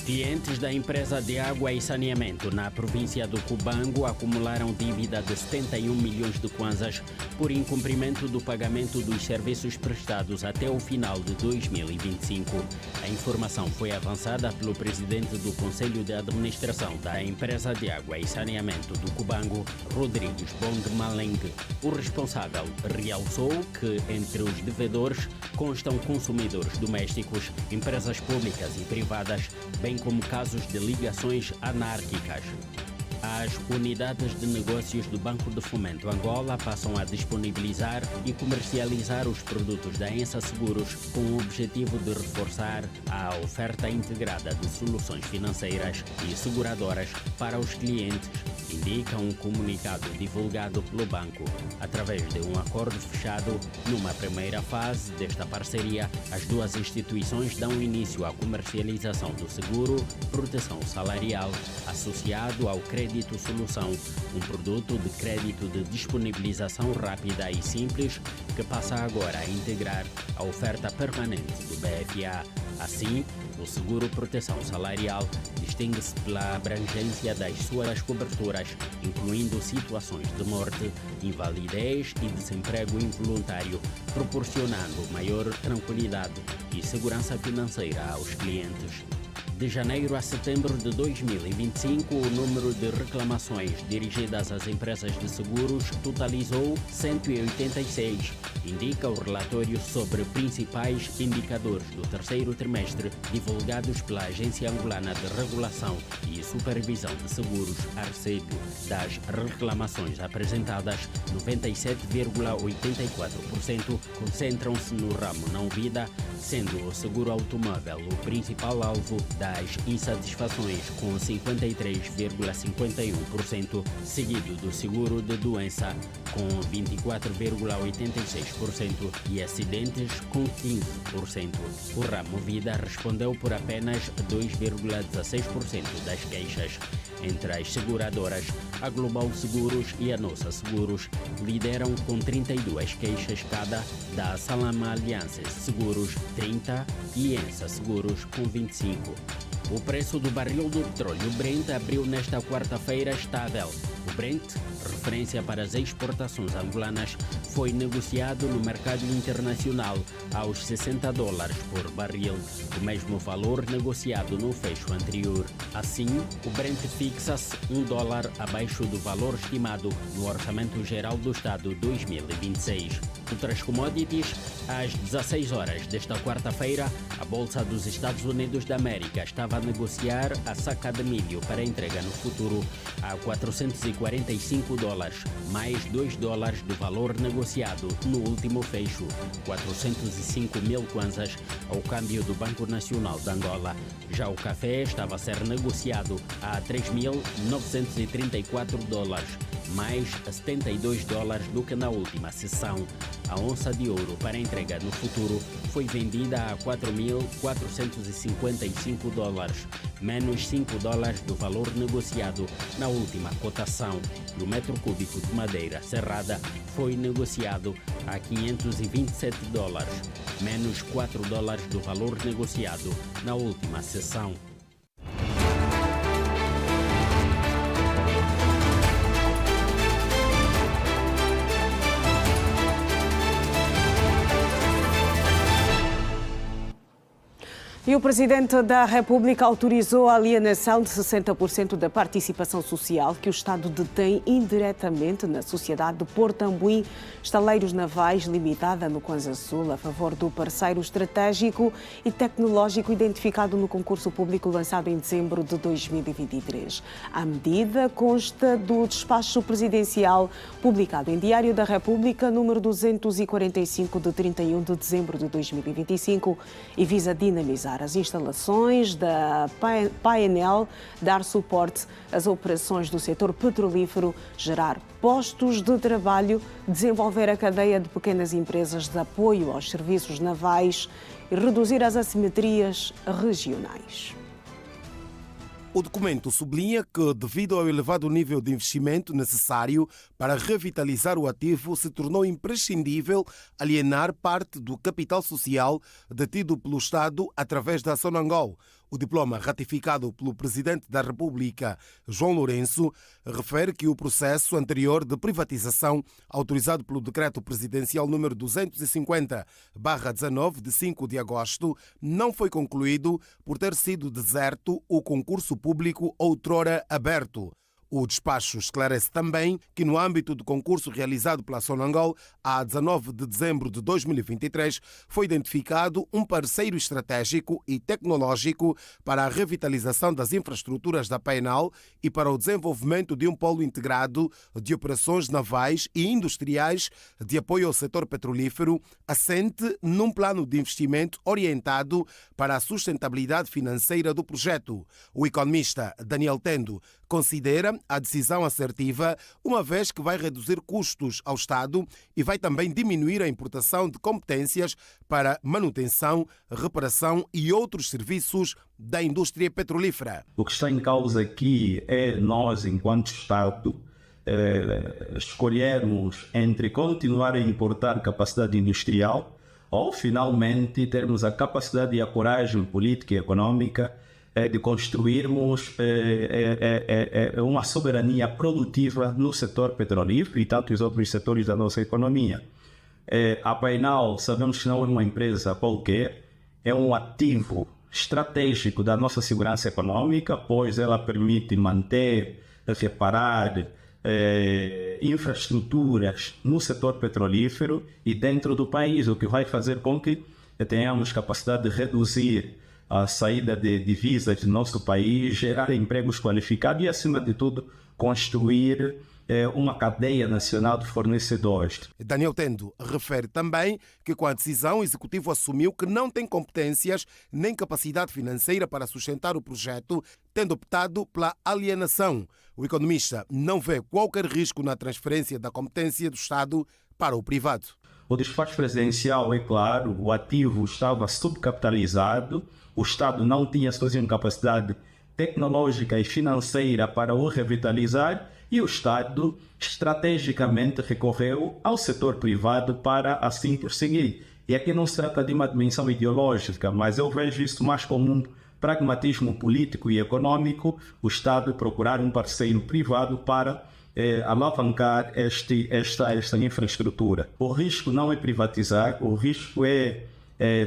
Clientes da empresa de água e saneamento na província do Cubango acumularam dívida de 71 milhões de kwanzas por incumprimento do pagamento dos serviços prestados até o final de 2025. A informação foi avançada pelo presidente do Conselho de Administração da empresa de água e saneamento do Cubango, Rodrigues Bong Maleng. O responsável realçou que entre os devedores constam consumidores domésticos, empresas públicas e privadas, bem como casos de ligações anárquicas. As unidades de negócios do Banco de Fomento Angola passam a disponibilizar e comercializar os produtos da ENSA Seguros com o objetivo de reforçar a oferta integrada de soluções financeiras e seguradoras para os clientes, indica um comunicado divulgado pelo banco. Através de um acordo fechado, numa primeira fase desta parceria, as duas instituições dão início à comercialização do seguro proteção salarial associado ao crédito solução, um produto de crédito de disponibilização rápida e simples que passa agora a integrar a oferta permanente do BFA. Assim, o seguro proteção salarial distingue-se pela abrangência das suas coberturas, incluindo situações de morte, invalidez e desemprego involuntário, proporcionando maior tranquilidade e segurança financeira aos clientes. De janeiro a setembro de 2025, o número de reclamações dirigidas às empresas de seguros totalizou 186, indica o relatório sobre principais indicadores do terceiro trimestre divulgados pela Agência Angolana de Regulação e Supervisão de Seguros, ARCEP. Das reclamações apresentadas, 97,84% concentram-se no ramo não vida, sendo o seguro automóvel o principal alvo das insatisfações, com 53,51%, seguido do seguro de doença, com 24,86% e acidentes, com 15%. O ramo vida respondeu por apenas 2,16% das queixas. Entre as seguradoras, a Global Seguros e a Nossa Seguros lideram com 32 queixas cada, da Salama Alianças Seguros 30 e Ensa Seguros com 25. O preço do barril do petróleo Brent abriu nesta quarta-feira estável. O Brent, referência para as exportações angolanas, foi negociado no mercado internacional aos $60 por barril, o mesmo valor negociado no fecho anterior. Assim, o Brent fixa-se $1 abaixo do valor estimado no Orçamento Geral do Estado 2026. Outras commodities, às 16 horas desta quarta-feira, a Bolsa dos Estados Unidos da América estava a negociar a saca de milho para entrega no futuro a $445, mais $2 do valor negociado no último fecho, 405 mil kwanzas, ao câmbio do Banco Nacional de Angola. Já o café estava a ser negociado a $3.934, mais $72 do que na última sessão. A onça de ouro para entrega no futuro foi vendida a $4.455, menos $5 do valor negociado na última cotação. E o metro cúbico de madeira serrada foi negociado a $527, menos $4 do valor negociado na última sessão. E o Presidente da República autorizou a alienação de 60% da participação social que o Estado detém indiretamente na Sociedade de Portambuim Estaleiros Navais Limitada, no Kwanza Sul, a favor do parceiro estratégico e tecnológico identificado no concurso público lançado em dezembro de 2023. A medida consta do despacho presidencial publicado em Diário da República, número 245, de 31 de dezembro de 2025, e visa dinamizar as instalações da Paenel, dar suporte às operações do setor petrolífero, gerar postos de trabalho, desenvolver a cadeia de pequenas empresas de apoio aos serviços navais e reduzir as assimetrias regionais. O documento sublinha que, devido ao elevado nível de investimento necessário para revitalizar o ativo, se tornou imprescindível alienar parte do capital social detido pelo Estado através da Sonangol. O diploma, ratificado pelo Presidente da República, João Lourenço, refere que o processo anterior de privatização, autorizado pelo Decreto Presidencial número 250/19, de 5 de agosto, não foi concluído por ter sido deserto o concurso público outrora aberto. O despacho esclarece também que, no âmbito do concurso realizado pela Sonangol, a 19 de dezembro de 2023, foi identificado um parceiro estratégico e tecnológico para a revitalização das infraestruturas da Paenal e para o desenvolvimento de um polo integrado de operações navais e industriais de apoio ao setor petrolífero, assente num plano de investimento orientado para a sustentabilidade financeira do projeto. O economista Daniel Tendo considera a decisão assertiva, uma vez que vai reduzir custos ao Estado e vai também diminuir a importação de competências para manutenção, reparação e outros serviços da indústria petrolífera. O que está em causa aqui é nós, enquanto Estado, escolhermos entre continuar a importar capacidade industrial ou finalmente termos a capacidade e a coragem política e econômica de construirmos uma soberania produtiva no setor petrolífero e tantos outros setores da nossa economia. A Painal, sabemos que não é uma empresa qualquer, é um ativo estratégico da nossa segurança econômica, pois ela permite manter, reparar infraestruturas no setor petrolífero e dentro do país, o que vai fazer com que tenhamos capacidade de reduzir a saída de divisas do nosso país, gerar empregos qualificados e, acima de tudo, construir uma cadeia nacional de fornecedores. Daniel Tendo refere também que com a decisão o Executivo assumiu que não tem competências nem capacidade financeira para sustentar o projeto, tendo optado pela alienação. O economista não vê qualquer risco na transferência da competência do Estado para o privado. O despacho presidencial, é claro, o ativo estava subcapitalizado, o Estado não tinha sozinho capacidade tecnológica e financeira para o revitalizar e o Estado estrategicamente recorreu ao setor privado para assim prosseguir. E aqui não se trata de uma dimensão ideológica, mas eu vejo isso mais como um pragmatismo político e econômico, o Estado procurar um parceiro privado para alavancar esta infraestrutura. O risco não é privatizar, o risco é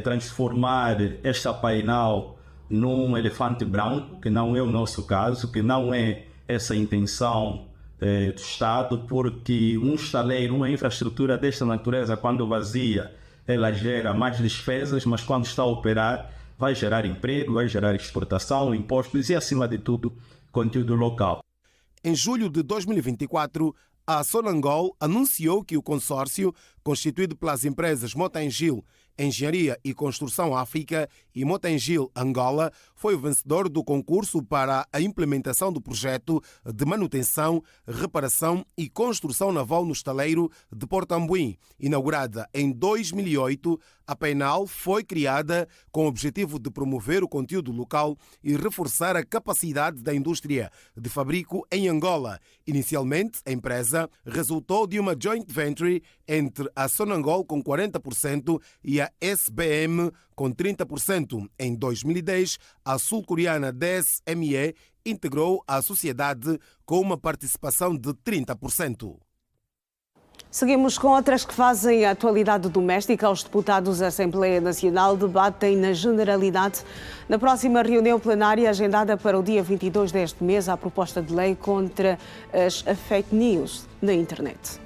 transformar esta Painal num elefante branco, que não é o nosso caso, que não é essa a intenção do Estado, porque um estaleiro, uma infraestrutura desta natureza, quando vazia, ela gera mais despesas, mas quando está a operar, vai gerar emprego, vai gerar exportação, impostos e, acima de tudo, conteúdo local. Em julho de 2024, a Sonangol anunciou que o consórcio, constituído pelas empresas Mota-Engil Engenharia e Construção África e Mota-Engil Angola, foi o vencedor do concurso para a implementação do projeto de manutenção, reparação e construção naval no estaleiro de Porto Ambuim. Inaugurada em 2008, a Painal foi criada com o objetivo de promover o conteúdo local e reforçar a capacidade da indústria de fabrico em Angola. Inicialmente, a empresa resultou de uma joint venture entre a Sonangol com 40% e a SBM com 30%. Em 2010, a sul-coreana DSME integrou a sociedade com uma participação de 30%. Seguimos com outras que fazem a atualidade doméstica. Os deputados da Assembleia Nacional debatem na Generalidade, na próxima reunião plenária agendada para o dia 22 deste mês, a proposta de lei contra as fake news na internet.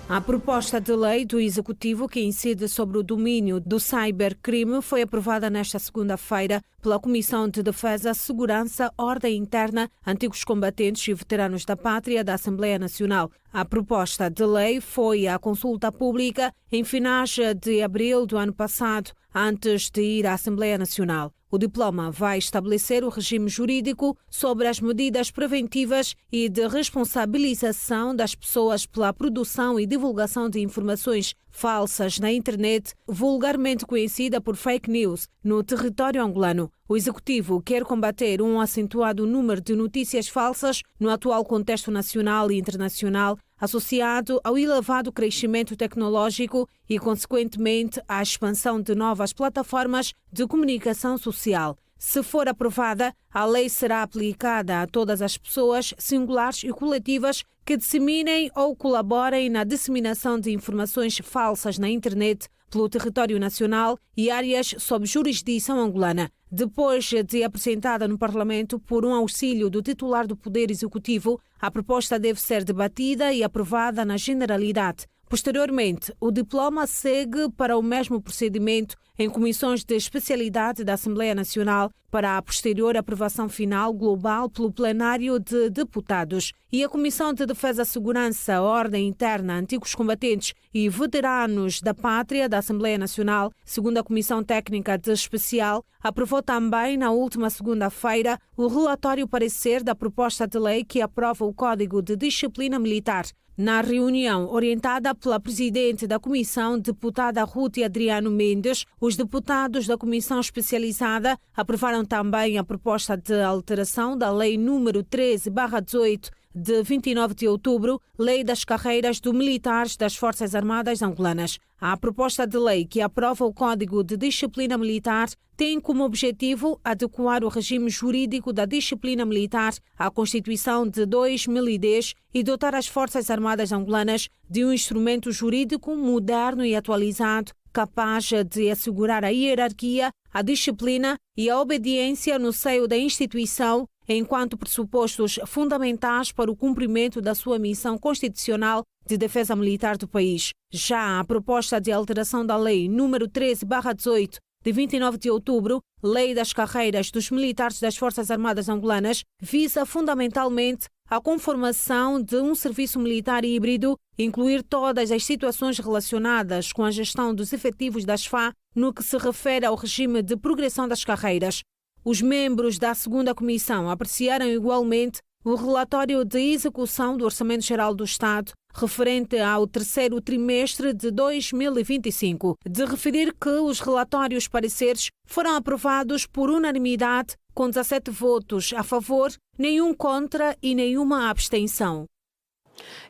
A proposta de lei do Executivo que incide sobre o domínio do cybercrime foi aprovada nesta segunda-feira pela Comissão de Defesa, Segurança, Ordem Interna, Antigos Combatentes e Veteranos da Pátria da Assembleia Nacional. A proposta de lei foi à consulta pública em finais de abril do ano passado, antes de ir à Assembleia Nacional. O diploma vai estabelecer o regime jurídico sobre as medidas preventivas e de responsabilização das pessoas pela produção e divulgação de informações falsas na internet, vulgarmente conhecida por fake news, no território angolano. O Executivo quer combater um acentuado número de notícias falsas no atual contexto nacional e internacional, associado ao elevado crescimento tecnológico e, consequentemente, à expansão de novas plataformas de comunicação social. Se for aprovada, a lei será aplicada a todas as pessoas, singulares e coletivas, que disseminem ou colaborem na disseminação de informações falsas na internet pelo território nacional e áreas sob jurisdição angolana. Depois de apresentada no Parlamento por um auxílio do titular do Poder Executivo, a proposta deve ser debatida e aprovada na Generalidade. Posteriormente, o diploma segue para o mesmo procedimento em comissões de especialidade da Assembleia Nacional para a posterior aprovação final global pelo plenário de deputados. E a Comissão de Defesa, Segurança, Ordem Interna, Antigos Combatentes e Veteranos da Pátria da Assembleia Nacional, segundo a Comissão Técnica de Especial, aprovou também na última segunda-feira o relatório parecer da proposta de lei que aprova o Código de Disciplina Militar. Na reunião orientada pela presidente da Comissão, deputada Ruth Adriano Mendes, os deputados da Comissão Especializada aprovaram também a proposta de alteração da Lei número 13/18 de 29 de outubro, Lei das Carreiras dos Militares das Forças Armadas Angolanas. A proposta de lei que aprova o Código de Disciplina Militar tem como objetivo adequar o regime jurídico da disciplina militar à Constituição de 2010 e dotar as Forças Armadas Angolanas de um instrumento jurídico moderno e atualizado, capaz de assegurar a hierarquia, a disciplina e a obediência no seio da instituição, enquanto pressupostos fundamentais para o cumprimento da sua missão constitucional de defesa militar do país. Já a proposta de alteração da Lei número 13/18, de 29 de outubro, Lei das Carreiras dos Militares das Forças Armadas Angolanas, visa fundamentalmente a conformação de um serviço militar híbrido, incluir todas as situações relacionadas com a gestão dos efetivos das FA no que se refere ao regime de progressão das carreiras. Os membros da segunda comissão apreciaram igualmente o relatório de execução do Orçamento Geral do Estado referente ao terceiro trimestre de 2025, de referir que os relatórios pareceres foram aprovados por unanimidade, com 17 votos a favor, nenhum contra e nenhuma abstenção.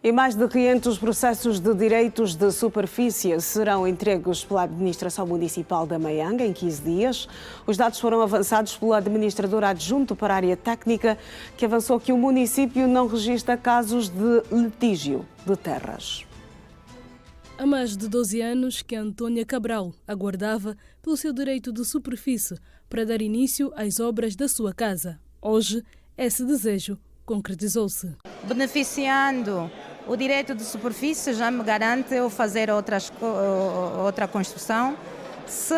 E mais de 500 processos de direitos de superfície serão entregues pela Administração Municipal da Maianga em 15 dias. Os dados foram avançados pelo administrador adjunto para a área técnica, que avançou que o município não registra casos de litígio de terras. Há mais de 12 anos que Antônia Cabral aguardava pelo seu direito de superfície para dar início às obras da sua casa. Hoje, esse desejo concretizou-se. Beneficiando o direito de superfície, já me garante eu fazer outra construção, se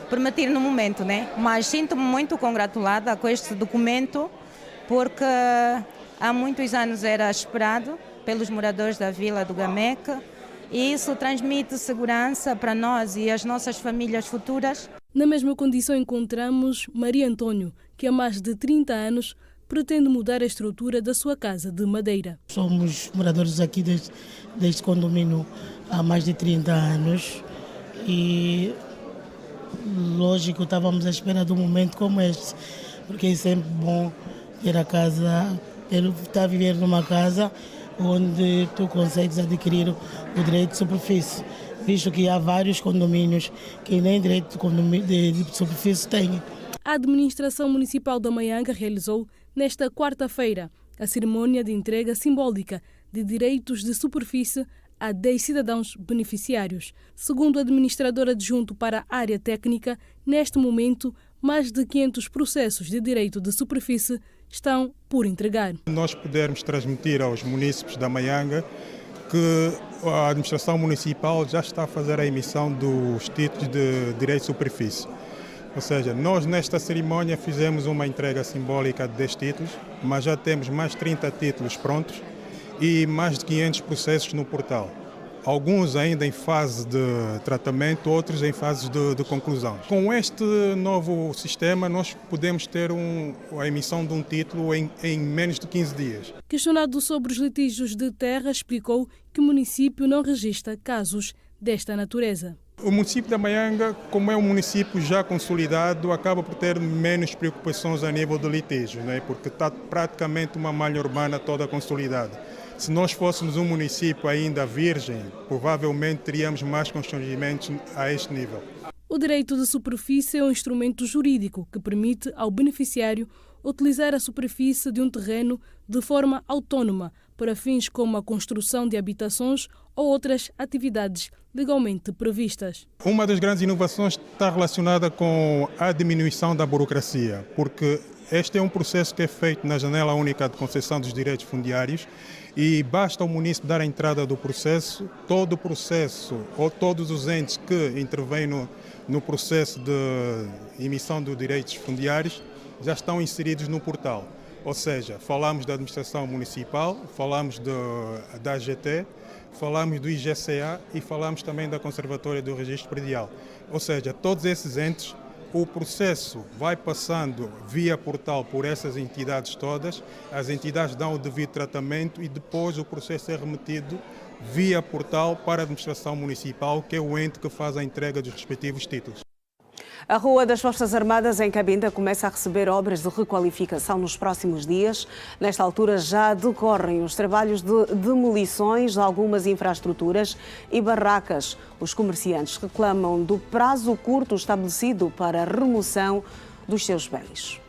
permitir no momento, né? Mas sinto-me muito congratulada com este documento, porque há muitos anos era esperado pelos moradores da Vila do Gamec, e isso transmite segurança para nós e as nossas famílias futuras. Na mesma condição encontramos Maria Antônio, que há mais de 30 anos pretende mudar a estrutura da sua casa de madeira. Somos moradores aqui deste condomínio há mais de 30 anos e, lógico, estávamos à espera de um momento como este, porque é sempre bom ter a casa, estar a viver numa casa onde tu consegues adquirir o direito de superfície, visto que há vários condomínios que nem direito de superfície têm. A Administração Municipal da Maianga realizou, nesta quarta-feira, a cerimônia de entrega simbólica de direitos de superfície a 10 cidadãos beneficiários. Segundo o administrador adjunto para a área técnica, neste momento, mais de 500 processos de direito de superfície estão por entregar. Nós pudermos transmitir aos munícipes da Maianga que a administração municipal já está a fazer a emissão dos títulos de direito de superfície. Ou seja, nós nesta cerimónia fizemos uma entrega simbólica de 10 títulos, mas já temos mais 30 títulos prontos e mais de 500 processos no portal. Alguns ainda em fase de tratamento, outros em fase de conclusão. Com este novo sistema, nós podemos ter a emissão de um título em menos de 15 dias. Questionado sobre os litígios de terra, explicou que o município não registra casos desta natureza. O município da Maianga, como é um município já consolidado, acaba por ter menos preocupações a nível de litígio, né? Porque está praticamente uma malha urbana toda consolidada. Se nós fôssemos um município ainda virgem, provavelmente teríamos mais constrangimentos a este nível. O direito de superfície é um instrumento jurídico que permite ao beneficiário utilizar a superfície de um terreno de forma autónoma para fins como a construção de habitações ou outras atividades legalmente previstas. Uma das grandes inovações está relacionada com a diminuição da burocracia, porque este é um processo que é feito na janela única de concessão dos direitos fundiários e basta o município dar a entrada do processo, todo o processo ou todos os entes que intervêm no processo de emissão dos direitos fundiários já estão inseridos no portal. Ou seja, falamos da administração municipal, falamos da AGT, falamos do IGCA e falamos também da Conservatória do Registro Predial. Ou seja, todos esses entes, o processo vai passando via portal por essas entidades todas, as entidades dão o devido tratamento e depois o processo é remetido via portal para a administração municipal, que é o ente que faz a entrega dos respectivos títulos. A Rua das Forças Armadas em Cabinda começa a receber obras de requalificação nos próximos dias. Nesta altura já decorrem os trabalhos de demolições de algumas infraestruturas e barracas. Os comerciantes reclamam do prazo curto estabelecido para a remoção dos seus bens.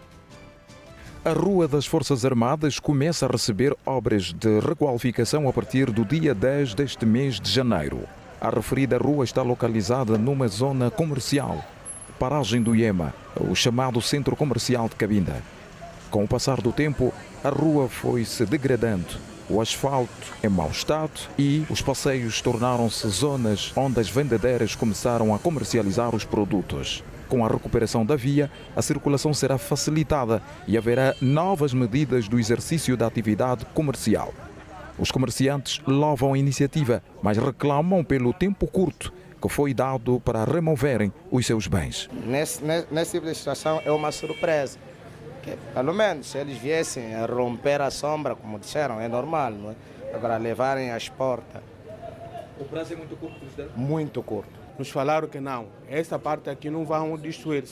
A Rua das Forças Armadas começa a receber obras de requalificação a partir do dia 10 deste mês de janeiro. A referida rua está localizada numa zona comercial, Paragem do Iema, o chamado Centro Comercial de Cabinda. Com o passar do tempo, a rua foi se degradando. O asfalto em mau estado e os passeios tornaram-se zonas onde as vendedeiras começaram a comercializar os produtos. Com a recuperação da via, a circulação será facilitada e haverá novas medidas do exercício da atividade comercial. Os comerciantes louvam a iniciativa, mas reclamam pelo tempo curto que foi dado para removerem os seus bens. Nesse tipo de situação é uma surpresa. Que, pelo menos se eles viessem a romper a sombra, como disseram, é normal, não é? Agora levarem às portas. O prazo é muito curto, presidente? Muito curto. Nos falaram que não, essa parte aqui não vão destruir,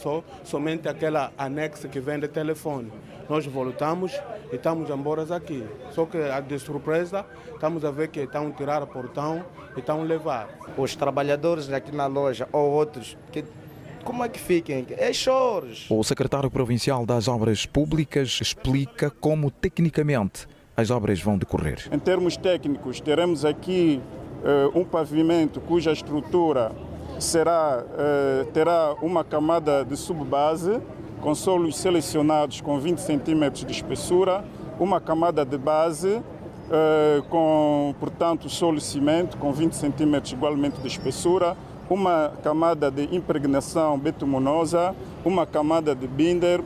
somente aquela anexa que vende telefone. Nós voltamos e estamos embora aqui. Só que, de surpresa, estamos a ver que estão a tirar o portão e estão a levar. Os trabalhadores aqui na loja ou outros, como é que fiquem? É choros. O secretário provincial das Obras Públicas explica como, tecnicamente, as obras vão decorrer. Em termos técnicos, teremos aqui um pavimento cuja estrutura terá uma camada de subbase com solos selecionados com 20 centímetros de espessura, uma camada de base com, portanto, solo cimento com 20 centímetros igualmente de espessura, uma camada de impregnação betuminosa, uma camada de binder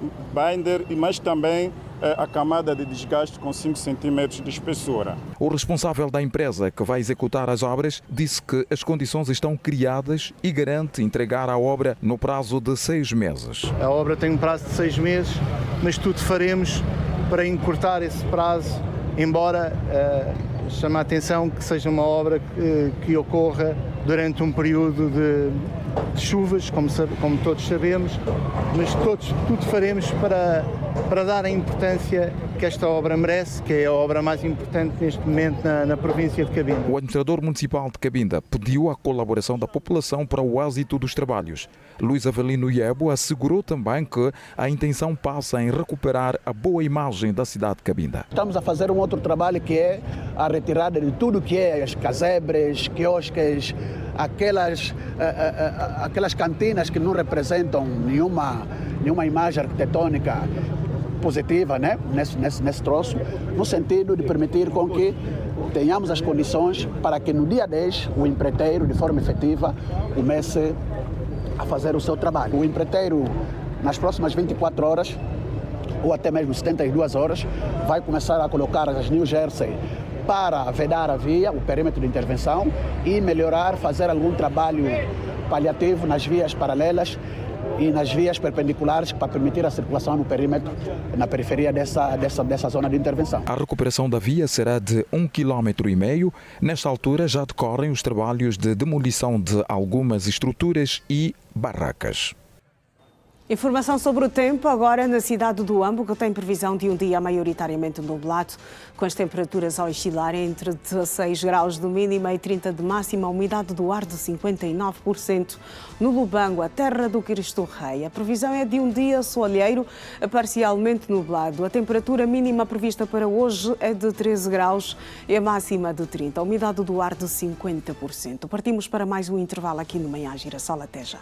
e mais também a camada de desgaste com 5 centímetros de espessura. O responsável da empresa que vai executar as obras disse que as condições estão criadas e garante entregar a obra no prazo de 6 meses. A obra tem um prazo de 6 meses, mas tudo faremos para encurtar esse prazo, embora chame a atenção que seja uma obra que ocorra durante um período de chuvas, como todos sabemos, mas tudo faremos para dar a importância que esta obra merece, que é a obra mais importante neste momento na província de Cabinda. O administrador municipal de Cabinda pediu a colaboração da população para o êxito dos trabalhos. Luís Avelino Iebo assegurou também que a intenção passa em recuperar a boa imagem da cidade de Cabinda. Estamos a fazer um outro trabalho que é a retirada de tudo que é as casebres, quiosques, aquelas cantinas que não representam nenhuma imagem arquitetônica positiva, né? nesse troço, no sentido de permitir com que tenhamos as condições para que no dia 10 o empreiteiro, de forma efetiva, comece a fazer o seu trabalho. O empreiteiro, nas próximas 24 horas, ou até mesmo 72 horas, vai começar a colocar as New Jersey para vedar a via, o perímetro de intervenção, e melhorar, fazer algum trabalho paliativo nas vias paralelas e nas vias perpendiculares para permitir a circulação no perímetro, na periferia dessa zona de intervenção. A recuperação da via será de 1,5 km. Nesta altura já decorrem os trabalhos de demolição de algumas estruturas e barracas. Informação sobre o tempo agora na cidade do Ambo, que tem previsão de um dia maioritariamente nublado, com as temperaturas a oscilar entre 16 graus de mínima e 30 de máxima, a umidade do ar de 59%. No Lubango, a terra do Cristo Rei, a previsão é de um dia soalheiro, parcialmente nublado. A temperatura mínima prevista para hoje é de 13 graus e a máxima de 30, a umidade do ar de 50%. Partimos para mais um intervalo aqui no Manhã Girassol. Até já.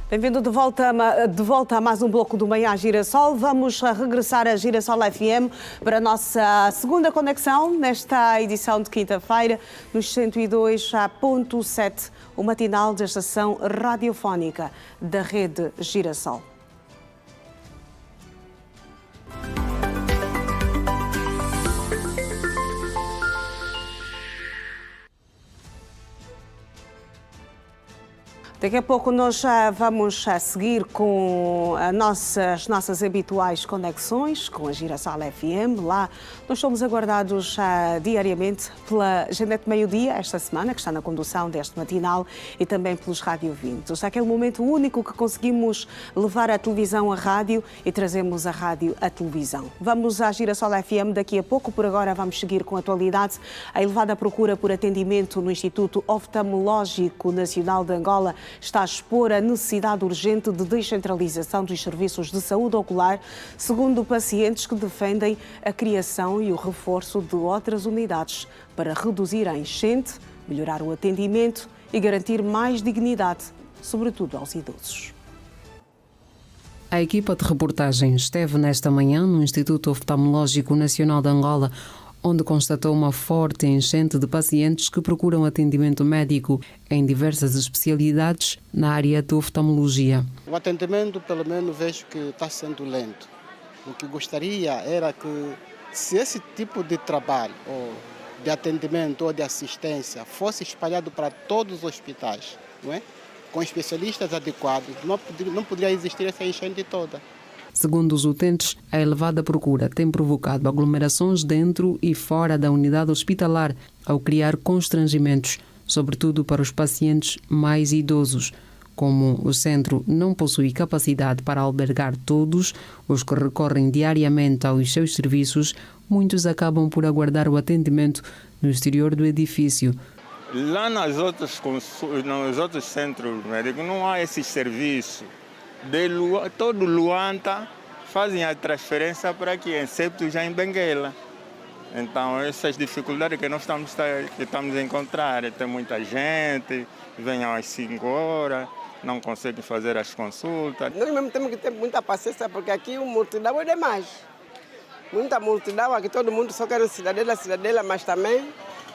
Bem-vindo de volta a mais um bloco do Manhã Girassol. Vamos regressar a Girassol FM para a nossa segunda conexão nesta edição de quinta-feira, nos 102.7, o matinal da estação radiofónica da Rede Girassol. Daqui a pouco nós já vamos seguir com as nossas habituais conexões com a Girassol FM. Lá nós somos aguardados diariamente pela Janete Meio-Dia, esta semana, que está na condução deste matinal, e também pelos Rádio 20. Este é aquele momento único que conseguimos levar a televisão à rádio e trazemos a rádio à televisão. Vamos à Girassol FM daqui a pouco. Por agora vamos seguir com a atualidade. A elevada procura por atendimento no Instituto Oftalmológico Nacional de Angola está a expor a necessidade urgente de descentralização dos serviços de saúde ocular, segundo pacientes que defendem a criação e o reforço de outras unidades para reduzir a enchente, melhorar o atendimento e garantir mais dignidade, sobretudo aos idosos. A equipa de reportagem esteve nesta manhã no Instituto Oftalmológico Nacional de Angola, onde constatou uma forte enchente de pacientes que procuram atendimento médico em diversas especialidades na área de oftalmologia. O atendimento, pelo menos, vejo que está sendo lento. O que gostaria era que, se esse tipo de trabalho, ou de atendimento ou de assistência, fosse espalhado para todos os hospitais, não é? Com especialistas adequados, não poderia existir essa enchente toda. Segundo os utentes, a elevada procura tem provocado aglomerações dentro e fora da unidade hospitalar, ao criar constrangimentos, sobretudo para os pacientes mais idosos. Como o centro não possui capacidade para albergar todos os que recorrem diariamente aos seus serviços, muitos acabam por aguardar o atendimento no exterior do edifício. Lá nos outros centros médicos não há esse serviço. Todo Luanda fazem a transferência para aqui, exceto já em Benguela. Então, essas dificuldades que nós estamos a encontrar, tem muita gente, vem às 5 horas, não consegue fazer as consultas. Nós mesmo temos que ter muita paciência, porque aqui o multidão é demais. Muita multidão, aqui todo mundo só quer cidadela, mas também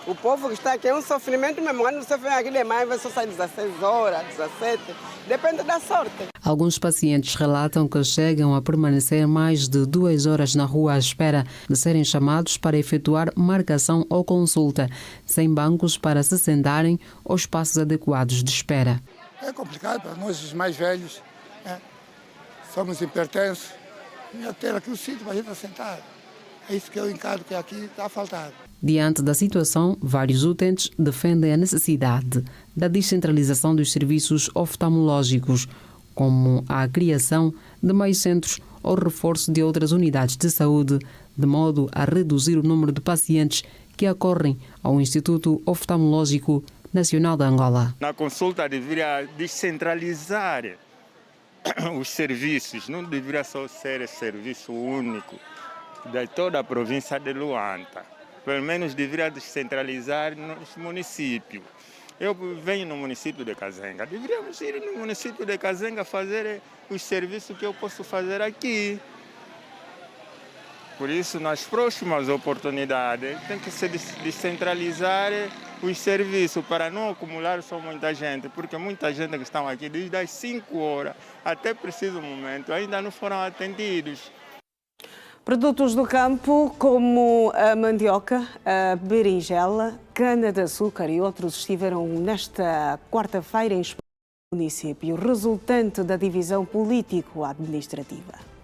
o povo que está aqui é um sofrimento mesmo. Quando você vem aqui demais, vai só sair 16 horas, 17, depende da sorte. Alguns pacientes relatam que chegam a permanecer mais de 2 horas na rua à espera de serem chamados para efetuar marcação ou consulta, sem bancos para se sentarem ou espaços adequados de espera. É complicado para nós, os mais velhos, né? Somos hipertensos, e ter aqui o sítio para a gente sentar. É isso que eu encaro que aqui está a faltar. Diante da situação, vários utentes defendem a necessidade da descentralização dos serviços oftalmológicos, como a criação de mais centros ou reforço de outras unidades de saúde, de modo a reduzir o número de pacientes que acorrem ao Instituto Oftalmológico Nacional de Angola. Na consulta deveria descentralizar os serviços, não deveria só ser serviço único de toda a província de Luanda. Pelo menos deveria descentralizar nos municípios. Eu venho no município de Kazenga. Deveríamos ir no município de Kazenga fazer os serviços que eu posso fazer aqui. Por isso, nas próximas oportunidades, tem que se descentralizar os serviços para não acumular só muita gente, porque muita gente que está aqui desde as 5 horas até preciso momento ainda não foram atendidos. Produtos do campo como a mandioca, a berinjela, cana-de-açúcar e outros estiveram nesta quarta-feira em município, resultante da divisão político-administrativa.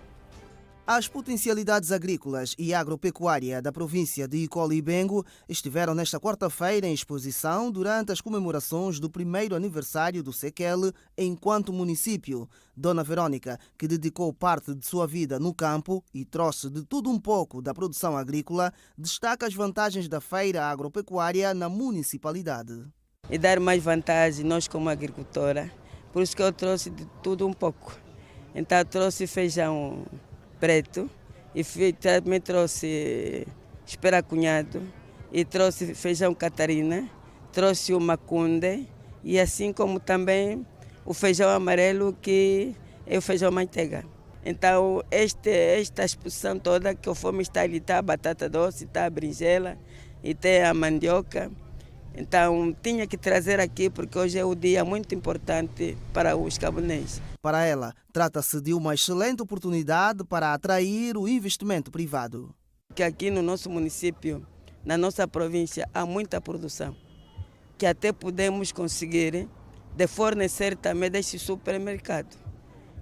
As potencialidades agrícolas e agropecuária da província de Icoli-Bengo estiveram nesta quarta-feira em exposição durante as comemorações do primeiro aniversário do Sequel enquanto município. Dona Verônica, que dedicou parte de sua vida no campo e trouxe de tudo um pouco da produção agrícola, destaca as vantagens da feira agropecuária na municipalidade. E dar mais vantagem nós como agricultora, por isso que eu trouxe de tudo um pouco. Então eu trouxe feijão preto e também trouxe esperacunhado e trouxe feijão catarina, trouxe o macunde e assim como também o feijão amarelo que é o feijão manteiga. Então esta exposição toda que eu fomos está ali, está a batata doce, está a berinjela e tem a mandioca. Então tinha que trazer aqui porque hoje é um dia muito importante para os cabonenses. Para ela, trata-se de uma excelente oportunidade para atrair o investimento privado. Que aqui no nosso município, na nossa província, há muita produção, que até podemos conseguir de fornecer também deste supermercado.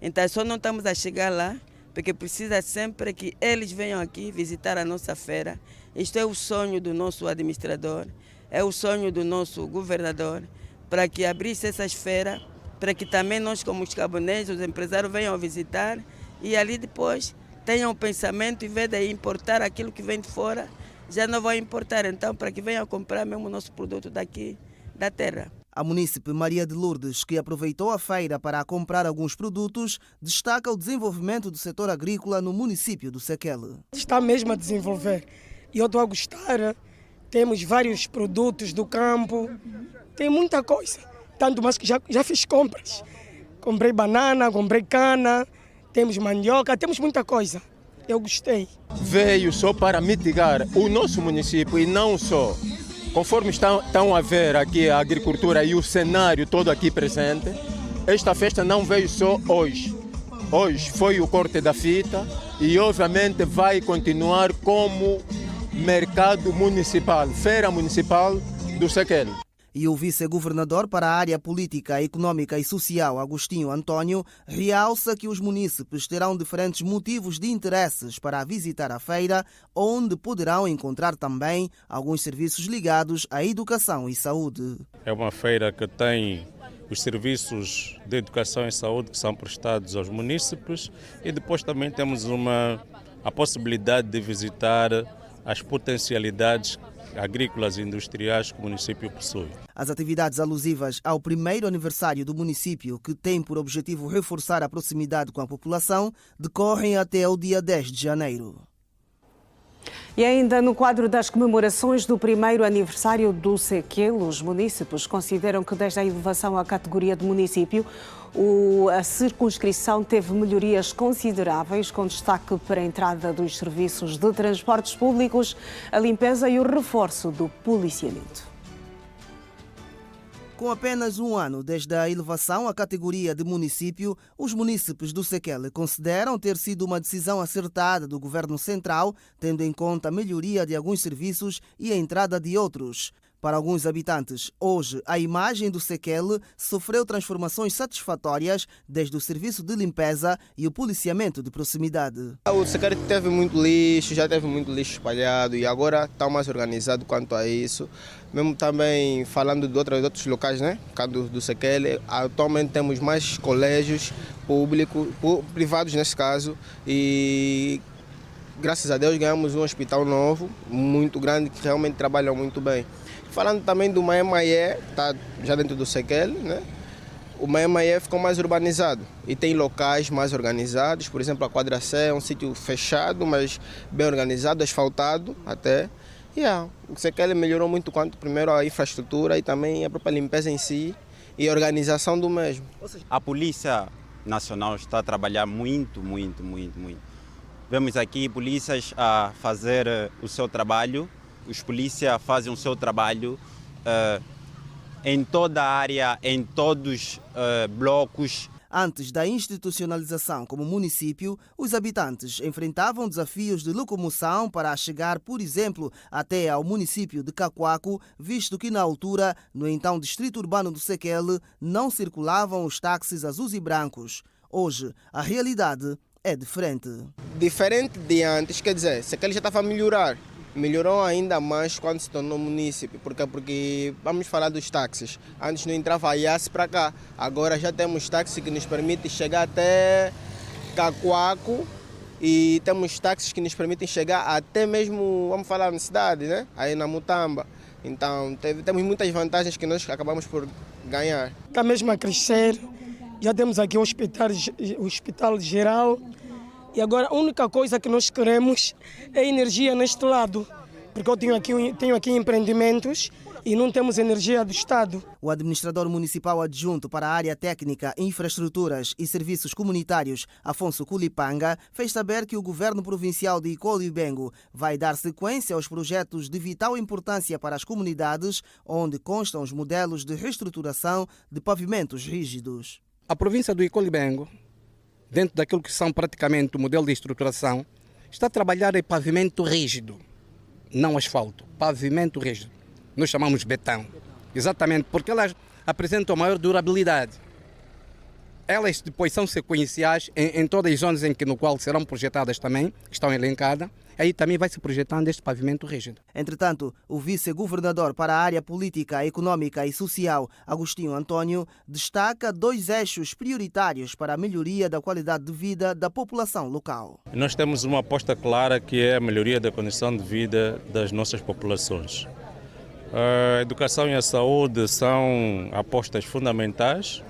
Então só não estamos a chegar lá, porque precisa sempre que eles venham aqui visitar a nossa feira. Isto é o sonho do nosso administrador, é o sonho do nosso governador, para que abrisse essas feiras, para que também nós como os camponeses, os empresários venham visitar e ali depois tenham o pensamento, em vez de importar aquilo que vem de fora, já não vão importar, então para que venham comprar mesmo o nosso produto daqui da terra. A munícipe Maria de Lourdes, que aproveitou a feira para comprar alguns produtos, destaca o desenvolvimento do setor agrícola no município do Sequele. Está mesmo a desenvolver e eu estou a gostar. Temos vários produtos do campo, tem muita coisa. Tanto mais que já fiz compras. Comprei banana, comprei cana, temos mandioca, temos muita coisa. Eu gostei. Veio só para mitigar o nosso município e não só. Conforme estão a ver aqui a agricultura e o cenário todo aqui presente, esta festa não veio só hoje. Hoje foi o corte da fita e obviamente vai continuar como mercado municipal, feira municipal do Sequele. E o vice-governador para a área política, econômica e social, Agostinho Antônio, realça que os munícipes terão diferentes motivos de interesses para visitar a feira, onde poderão encontrar também alguns serviços ligados à educação e saúde. É uma feira que tem os serviços de educação e saúde que são prestados aos munícipes e depois também temos a possibilidade de visitar as potencialidades agrícolas e industriais que o município possui. As atividades alusivas ao primeiro aniversário do município, que tem por objetivo reforçar a proximidade com a população, decorrem até o dia 10 de janeiro. E ainda no quadro das comemorações do primeiro aniversário do Sequele, os munícipes consideram que desde a elevação à categoria de município, a circunscrição teve melhorias consideráveis, com destaque para a entrada dos serviços de transportes públicos, a limpeza e o reforço do policiamento. Com apenas um ano desde a elevação à categoria de município, os munícipes do Sequele consideram ter sido uma decisão acertada do governo central, tendo em conta a melhoria de alguns serviços e a entrada de outros. Para alguns habitantes, hoje, a imagem do Sequele sofreu transformações satisfatórias desde o serviço de limpeza e o policiamento de proximidade. O Sequele teve muito lixo, já teve muito lixo espalhado e agora está mais organizado quanto a isso. Mesmo também falando de outros locais, né? Do Sequele, atualmente temos mais colégios públicos, privados nesse caso, e graças a Deus ganhamos um hospital novo, muito grande, que realmente trabalha muito bem. Falando também do Maé, está já dentro do Sequele, né? O Maé ficou mais urbanizado e tem locais mais organizados, por exemplo, a Quadra C é um sítio fechado, mas bem organizado, asfaltado até. O Sequele melhorou muito quanto, primeiro, a infraestrutura e também a própria limpeza em si e a organização do mesmo. A Polícia Nacional está a trabalhar muito. Vemos aqui polícias a fazer o seu trabalho. Os polícias fazem o seu trabalho em toda a área, em todos os blocos. Antes da institucionalização como município, os habitantes enfrentavam desafios de locomoção para chegar, por exemplo, até ao município de Cacoaco, visto que na altura, no então distrito urbano do Sequele, não circulavam os táxis azuis e brancos. Hoje, a realidade é diferente. Diferente de antes, quer dizer, Sequele já estava a melhorar. Melhorou ainda mais quando se tornou município, porque vamos falar dos táxis. Antes não entrava a IAS para cá, agora já temos táxis que nos permitem chegar até Cacoaco e temos táxis que nos permitem chegar até mesmo, vamos falar na cidade, né? Aí na Mutamba. Então temos muitas vantagens que nós acabamos por ganhar. Está mesmo a crescer, já temos aqui o hospital geral. E agora a única coisa que nós queremos é energia neste lado, porque eu tenho aqui empreendimentos e não temos energia do Estado. O administrador municipal adjunto para a área técnica, infraestruturas e serviços comunitários, Afonso Culipanga, fez saber que o governo provincial de Icolibengo vai dar sequência aos projetos de vital importância para as comunidades, onde constam os modelos de reestruturação de pavimentos rígidos. A província do Icolibengo, dentro daquilo que são praticamente o modelo de estruturação, está a trabalhar em pavimento rígido, não asfalto, pavimento rígido. Nós chamamos betão, exatamente porque apresentam maior durabilidade. Elas depois são sequenciais em todas as zonas no qual serão projetadas também, que estão elencadas. Aí também vai se projetando este pavimento rígido. Entretanto, o vice-governador para a área política, econômica e social, Agostinho Antônio, destaca 2 eixos prioritários para a melhoria da qualidade de vida da população local. Nós temos uma aposta clara que é a melhoria da condição de vida das nossas populações. A educação e a saúde são apostas fundamentais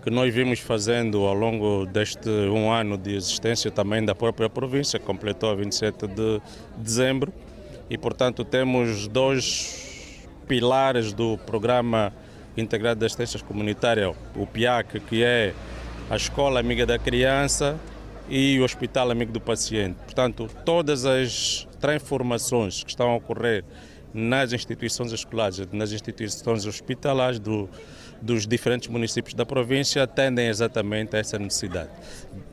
que nós vimos fazendo ao longo deste 1 ano de existência também da própria província, que completou a 27 de dezembro, e portanto temos 2 pilares do Programa Integrado de Assistência Comunitária, o PIAC, que é a Escola Amiga da Criança e o Hospital Amigo do Paciente. Portanto, todas as transformações que estão a ocorrer nas instituições escolares, nas instituições hospitalares dos diferentes municípios da província atendem exatamente a essa necessidade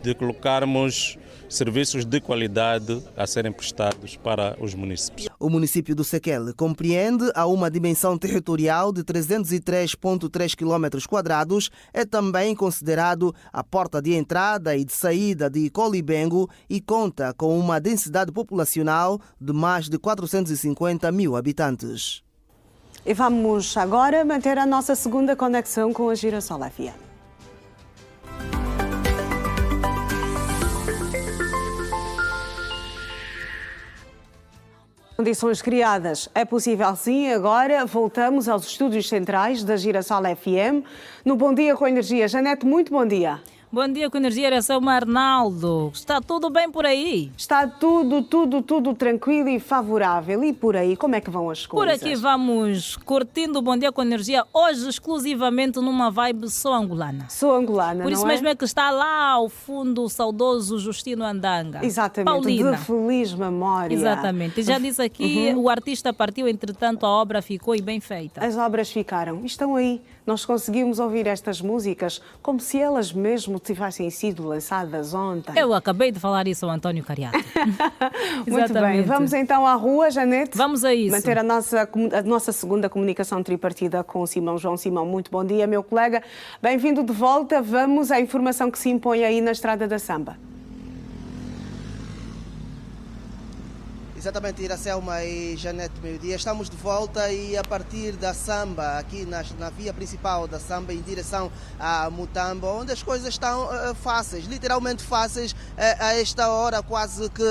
de colocarmos serviços de qualidade a serem prestados para os municípios. O município do Sequel compreende a uma dimensão territorial de 303,3 km², é também considerado a porta de entrada e de saída de Colibengo e conta com uma densidade populacional de mais de 450 mil habitantes. E vamos agora manter a nossa segunda conexão com a Girassol FM. Condições criadas. É possível sim. Agora voltamos aos estúdios centrais da Girassol FM. No Bom Dia com Energia. Janete, muito bom dia. Bom dia com Energia, era Selma Arnaldo. Está tudo bem por aí? Está tudo tranquilo e favorável. E por aí, como é que vão as coisas? Por aqui vamos curtindo o Bom Dia com Energia, hoje exclusivamente numa vibe só angolana. Só angolana, por isso não mesmo é que está lá ao fundo o saudoso Justino Andanga. Exatamente, Paulina. De feliz memória. Exatamente. E já disse aqui, o artista partiu, entretanto a obra ficou e bem feita. As obras ficaram, estão aí. Nós conseguimos ouvir estas músicas como se elas mesmo tivessem sido lançadas ontem. Eu acabei de falar isso ao António Cariato. Muito bem, vamos então à rua, Janete. Vamos a isso. Manter a nossa segunda comunicação tripartida com o Simão. João Simão, muito bom dia, meu colega. Bem-vindo de volta. Vamos à informação que se impõe aí na Estrada da Samba. Exatamente, Iracelma e Janete Meio-Dia. Estamos de volta e a partir da Samba, aqui na via principal da Samba, em direção a Mutambo, onde as coisas estão fáceis, literalmente fáceis, a esta hora quase que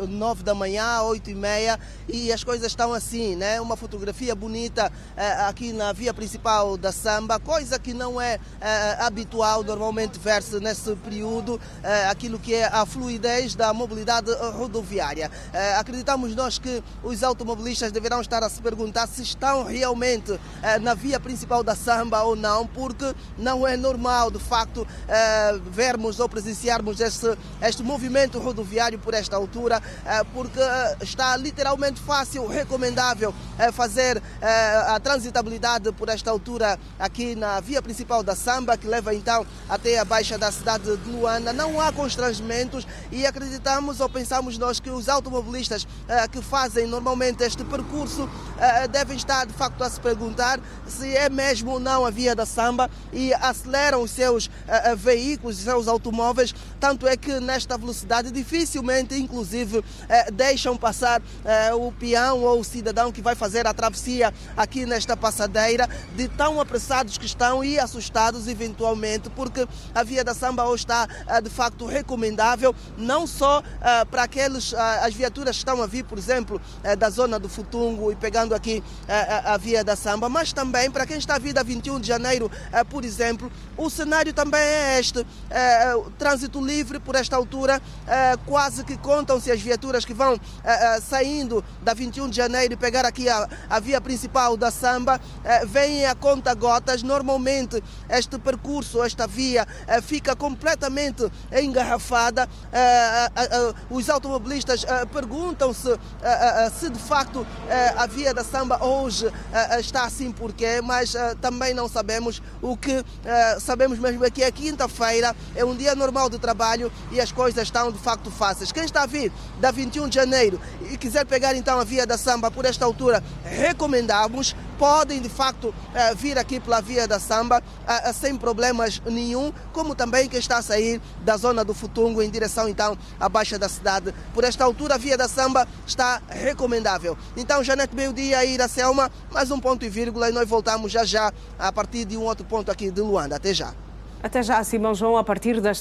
9 da manhã, 8h30, e as coisas estão assim, né? Uma fotografia bonita aqui na via principal da Samba, coisa que não é habitual normalmente ver-se nesse período, aquilo que é a fluidez da mobilidade rodoviária. Acreditamos nós que os automobilistas deverão estar a se perguntar se estão realmente na via principal da Samba ou não, porque não é normal, de facto, vermos ou presenciarmos este movimento rodoviário por esta altura, porque está literalmente fácil, recomendável fazer a transitabilidade por esta altura aqui na via principal da Samba, que leva então até a baixa da cidade de Luanda. Não há constrangimentos e acreditamos ou pensamos nós que os automobilistas que fazem normalmente este percurso devem estar de facto a se perguntar se é mesmo ou não a via da Samba e aceleram os seus veículos, os seus automóveis, tanto é que nesta velocidade dificilmente inclusive deixam passar o peão ou o cidadão que vai fazer a travessia aqui nesta passadeira, de tão apressados que estão e assustados eventualmente, porque a via da Samba hoje está de facto recomendável, não só para as viaturas que estão a vir, por exemplo, da zona do Futungo e pegando aqui a via da Samba, mas também para quem está a vir da 21 de janeiro, por exemplo, o cenário também é este, trânsito livre por esta altura, quase que contam-se as viaturas que vão saindo da 21 de janeiro e pegar aqui a via principal da Samba, vêm a conta gotas. Normalmente este percurso, esta via fica completamente engarrafada, os automobilistas perguntam-se se de facto a via da Samba hoje está assim porquê, mas também não sabemos. O que sabemos mesmo é que é quinta-feira, é um dia normal de trabalho e as coisas estão de facto fáceis. Quem está a vir da 21 de janeiro e quiser pegar então a via da Samba por esta altura, recomendamos podem de facto vir aqui pela Via da Samba sem problemas nenhum, como também quem está a sair da zona do Futungo em direção então à Baixa da cidade. Por esta altura a Via da Samba está recomendável. Então, Janete, meio-dia, Iracelma, mais um ponto e vírgula, e nós voltamos já a partir de um outro ponto aqui de Luanda. Até já. Até já, Simão João, a partir da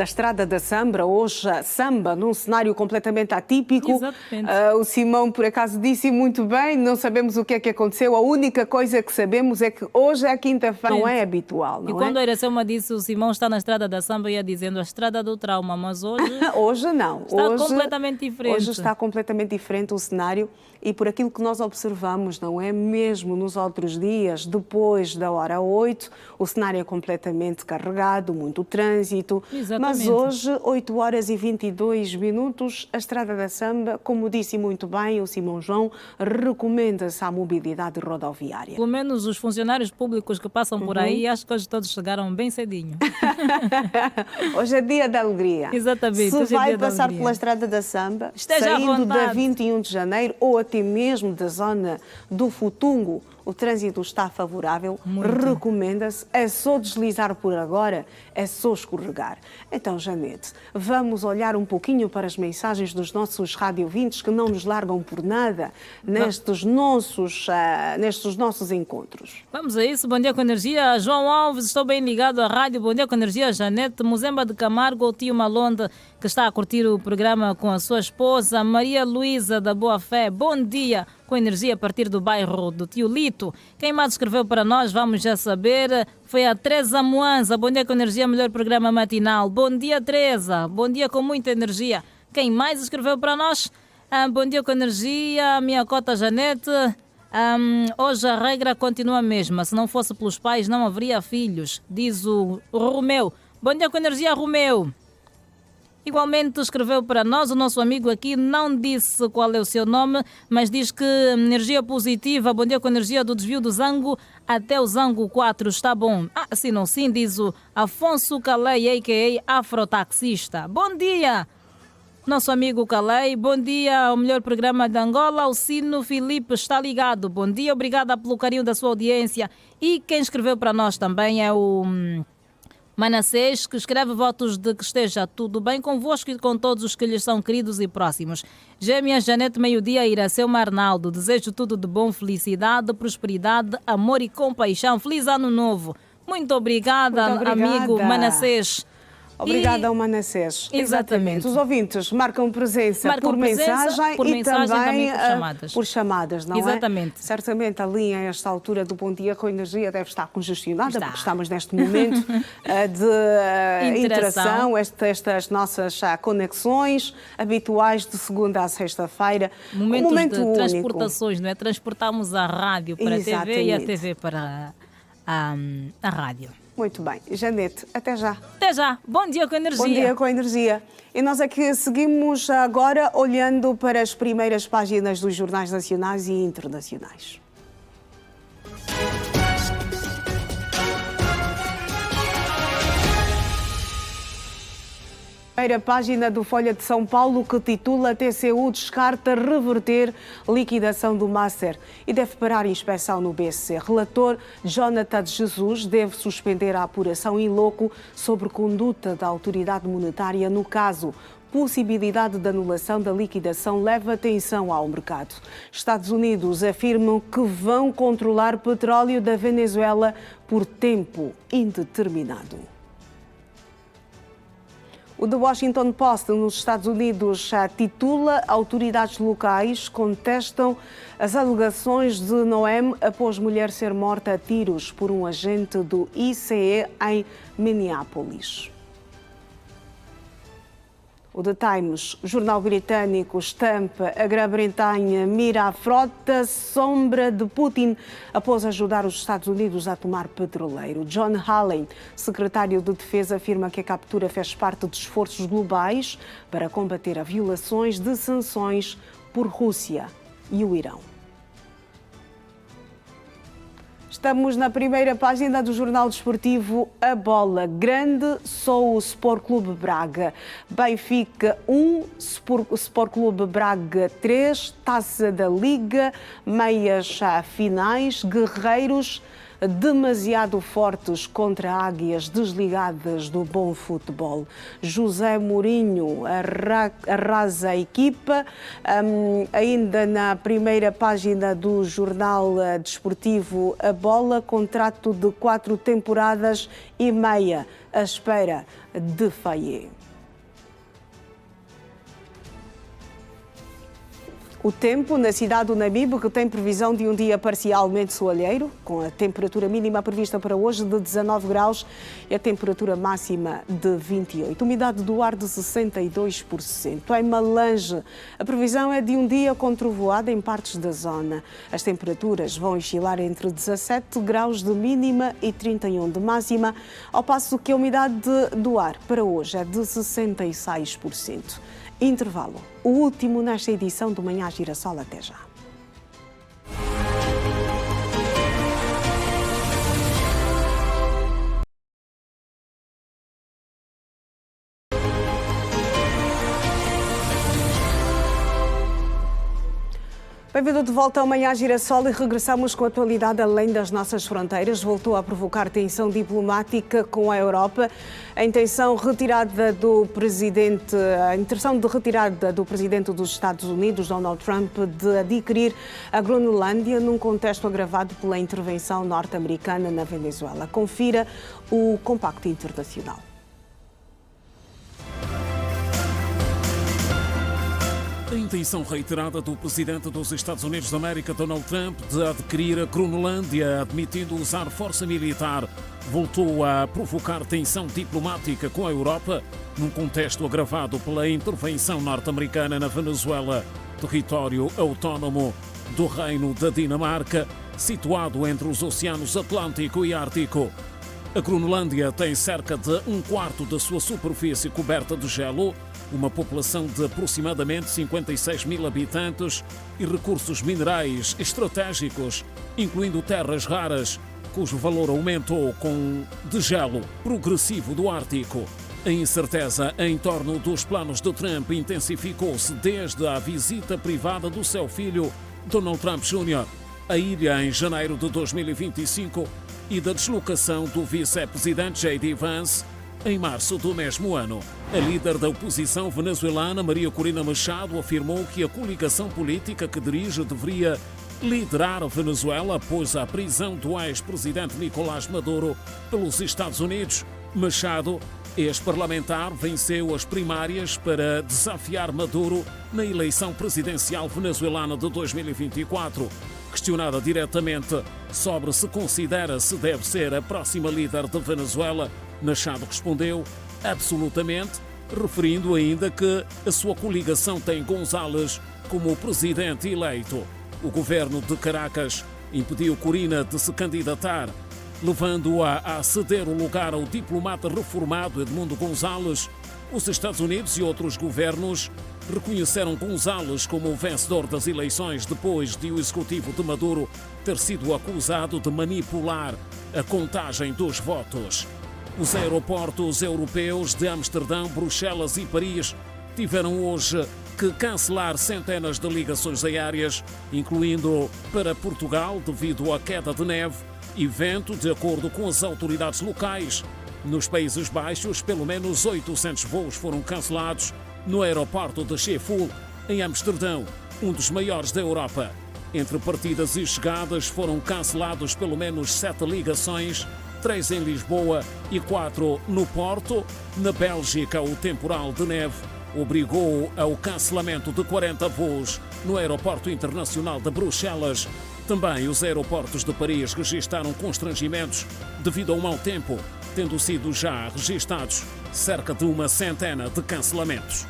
Estrada da Samba, hoje samba num cenário completamente atípico. Exatamente. O Simão, por acaso, disse muito bem, não sabemos o que é que aconteceu, a única coisa que sabemos é que hoje é quinta-feira, não é habitual, não é? E quando a Iracelma disse o Simão está na Estrada da Samba, ia dizendo a Estrada do Trauma, mas hoje... Hoje não. Está hoje, completamente diferente. Hoje está completamente diferente o cenário e por aquilo que nós observamos, não é? Mesmo nos outros dias, depois da hora 8, o cenário é completamente carregado, muito trânsito. Exatamente. Mas hoje, 8 horas e 22 minutos, a Estrada da Samba, como disse muito bem o Simão João, recomenda-se à mobilidade rodoviária. Pelo menos os funcionários públicos que passam por aí, acho que hoje todos chegaram bem cedinho. Hoje é dia da alegria. Exatamente. Se vai passar pela Estrada da Samba, saindo da 21 de janeiro ou até mesmo da zona do Futungo, o trânsito está favorável, recomenda-se, é só deslizar por agora, é só escorregar. Então, Janete, vamos olhar um pouquinho para as mensagens dos nossos radiovintes que não nos largam por nada nestes nossos encontros. Vamos a isso, bom dia com energia. João Alves, estou bem ligado à rádio, bom dia com energia. Janete Muzemba de Camargo, o tio Malonde, que está a curtir o programa com a sua esposa. Maria Luísa da Boa Fé, bom dia com energia a partir do bairro do Tio Lito. Quem mais escreveu para nós, vamos já saber, foi a Teresa Moanza. Bom dia com energia, melhor programa matinal. Bom dia, Teresa. Bom dia com muita energia. Quem mais escreveu para nós? Bom dia com energia, minha cota Janete. Hoje a regra continua a mesma. Se não fosse pelos pais, não haveria filhos, diz o Romeu. Bom dia com energia, Romeu. Igualmente escreveu para nós, o nosso amigo aqui não disse qual é o seu nome, mas diz que energia positiva, bom dia com energia do desvio do Zango até o Zango 4, está bom. Assim não sim, diz o Afonso Calei, a.k.a. afrotaxista. Bom dia, nosso amigo Calei, bom dia ao melhor programa de Angola, o Sino Filipe está ligado. Bom dia, obrigada pelo carinho da sua audiência. E quem escreveu para nós também é o Manassés, que escreve votos de que esteja tudo bem convosco e com todos os que lhes são queridos e próximos. Gêmeas Janete Meio-Dia, Iracelma Arnaldo, desejo tudo de bom, felicidade, prosperidade, amor e compaixão. Feliz ano novo. Muito obrigada. Amigo Manassés. Obrigada ao Manassés. Exatamente. Os ouvintes marcam presença por mensagem e também por chamadas, não Exatamente. É? Certamente ali a esta altura do Bom Dia com Energia deve estar congestionada, porque estamos neste momento de interação, estas nossas conexões habituais de segunda a sexta-feira. Momentos momento de único. Transportações, não é? Transportamos a rádio para a TV e a TV para a rádio. Muito bem. Janete, até já. Até já. Bom dia com energia. Bom dia com energia. E nós aqui seguimos agora olhando para as primeiras páginas dos jornais nacionais e internacionais. Primeira página do Folha de São Paulo, que titula TCU descarta reverter liquidação do Master e deve parar a inspeção no BSC. Relator Jonathan de Jesus deve suspender a apuração in loco sobre conduta da autoridade monetária no caso. Possibilidade de anulação da liquidação leva atenção ao mercado. Estados Unidos afirmam que vão controlar petróleo da Venezuela por tempo indeterminado. O The Washington Post, nos Estados Unidos, titula autoridades locais contestam as alegações de Noem após mulher ser morta a tiros por um agente do ICE em Minneapolis. O The Times, jornal britânico, estampa a Grã-Bretanha mira a frota sombra de Putin após ajudar os Estados Unidos a tomar petroleiro. John Hallen, secretário de Defesa, afirma que a captura fez parte de esforços globais para combater as violações de sanções por Rússia e o Irão. Estamos na primeira página do jornal desportivo A Bola. Grande só o Sport Clube Braga. Benfica 1, Sport Clube Braga 3, Taça da Liga, meias finais, guerreiros demasiado fortes contra águias desligadas do bom futebol. José Mourinho arrasa a equipa. Ainda na primeira página do jornal desportivo A Bola, contrato de 4 temporadas e meia à espera de Faye. O tempo na cidade do Namibe, que tem previsão de um dia parcialmente soalheiro, com a temperatura mínima prevista para hoje de 19 graus e a temperatura máxima de 28. Umidade do ar de 62%. Em Malange, a previsão é de um dia com trovoada em partes da zona. As temperaturas vão oscilar entre 17 graus de mínima e 31 de máxima, ao passo que a umidade do ar para hoje é de 66%. Intervalo. O último nesta edição do Manhã Girassol. Até já. Bem-vindo de volta ao Manhã Girassol e regressamos com a atualidade além das nossas fronteiras. Voltou a provocar tensão diplomática com a Europa. A intenção de retirada do presidente dos Estados Unidos, Donald Trump, de adquirir a Groenlândia num contexto agravado pela intervenção norte-americana na Venezuela. Confira o Compacto Internacional. A intenção reiterada do presidente dos Estados Unidos da América, Donald Trump, de adquirir a Groenlândia, admitindo usar força militar, voltou a provocar tensão diplomática com a Europa, num contexto agravado pela intervenção norte-americana na Venezuela, território autónomo do Reino da Dinamarca, situado entre os oceanos Atlântico e Ártico. A Groenlândia tem cerca de 1/4 da sua superfície coberta de gelo, uma população de aproximadamente 56 mil habitantes e recursos minerais estratégicos, incluindo terras raras, cujo valor aumentou com degelo progressivo do Ártico. A incerteza em torno dos planos de Trump intensificou-se desde a visita privada do seu filho, Donald Trump Jr., à ilha em janeiro de 2025 e da deslocação do vice-presidente J.D. Vance em março do mesmo ano. A líder da oposição venezuelana, Maria Corina Machado, afirmou que a coligação política que dirige deveria liderar a Venezuela após a prisão do ex-presidente Nicolás Maduro pelos Estados Unidos. Machado, ex-parlamentar, venceu as primárias para desafiar Maduro na eleição presidencial venezuelana de 2024. Questionada diretamente sobre se considera se deve ser a próxima líder da Venezuela, Machado respondeu absolutamente, referindo ainda que a sua coligação tem González como presidente eleito. O governo de Caracas impediu Corina de se candidatar, levando-a a ceder o lugar ao diplomata reformado Edmundo González. Os Estados Unidos e outros governos reconheceram González como o vencedor das eleições depois de o executivo de Maduro ter sido acusado de manipular a contagem dos votos. Os aeroportos europeus de Amsterdão, Bruxelas e Paris tiveram hoje que cancelar centenas de ligações aéreas, incluindo para Portugal devido à queda de neve e vento, de acordo com as autoridades locais. Nos Países Baixos, pelo menos 800 voos foram cancelados no aeroporto de Schiphol, em Amsterdão, um dos maiores da Europa. Entre partidas e chegadas foram cancelados pelo menos 7 ligações, 3 em Lisboa e 4 no Porto. Na Bélgica, o temporal de neve obrigou ao cancelamento de 40 voos no Aeroporto Internacional de Bruxelas. Também os aeroportos de Paris registaram constrangimentos devido ao mau tempo, tendo sido já registados cerca de uma centena de cancelamentos.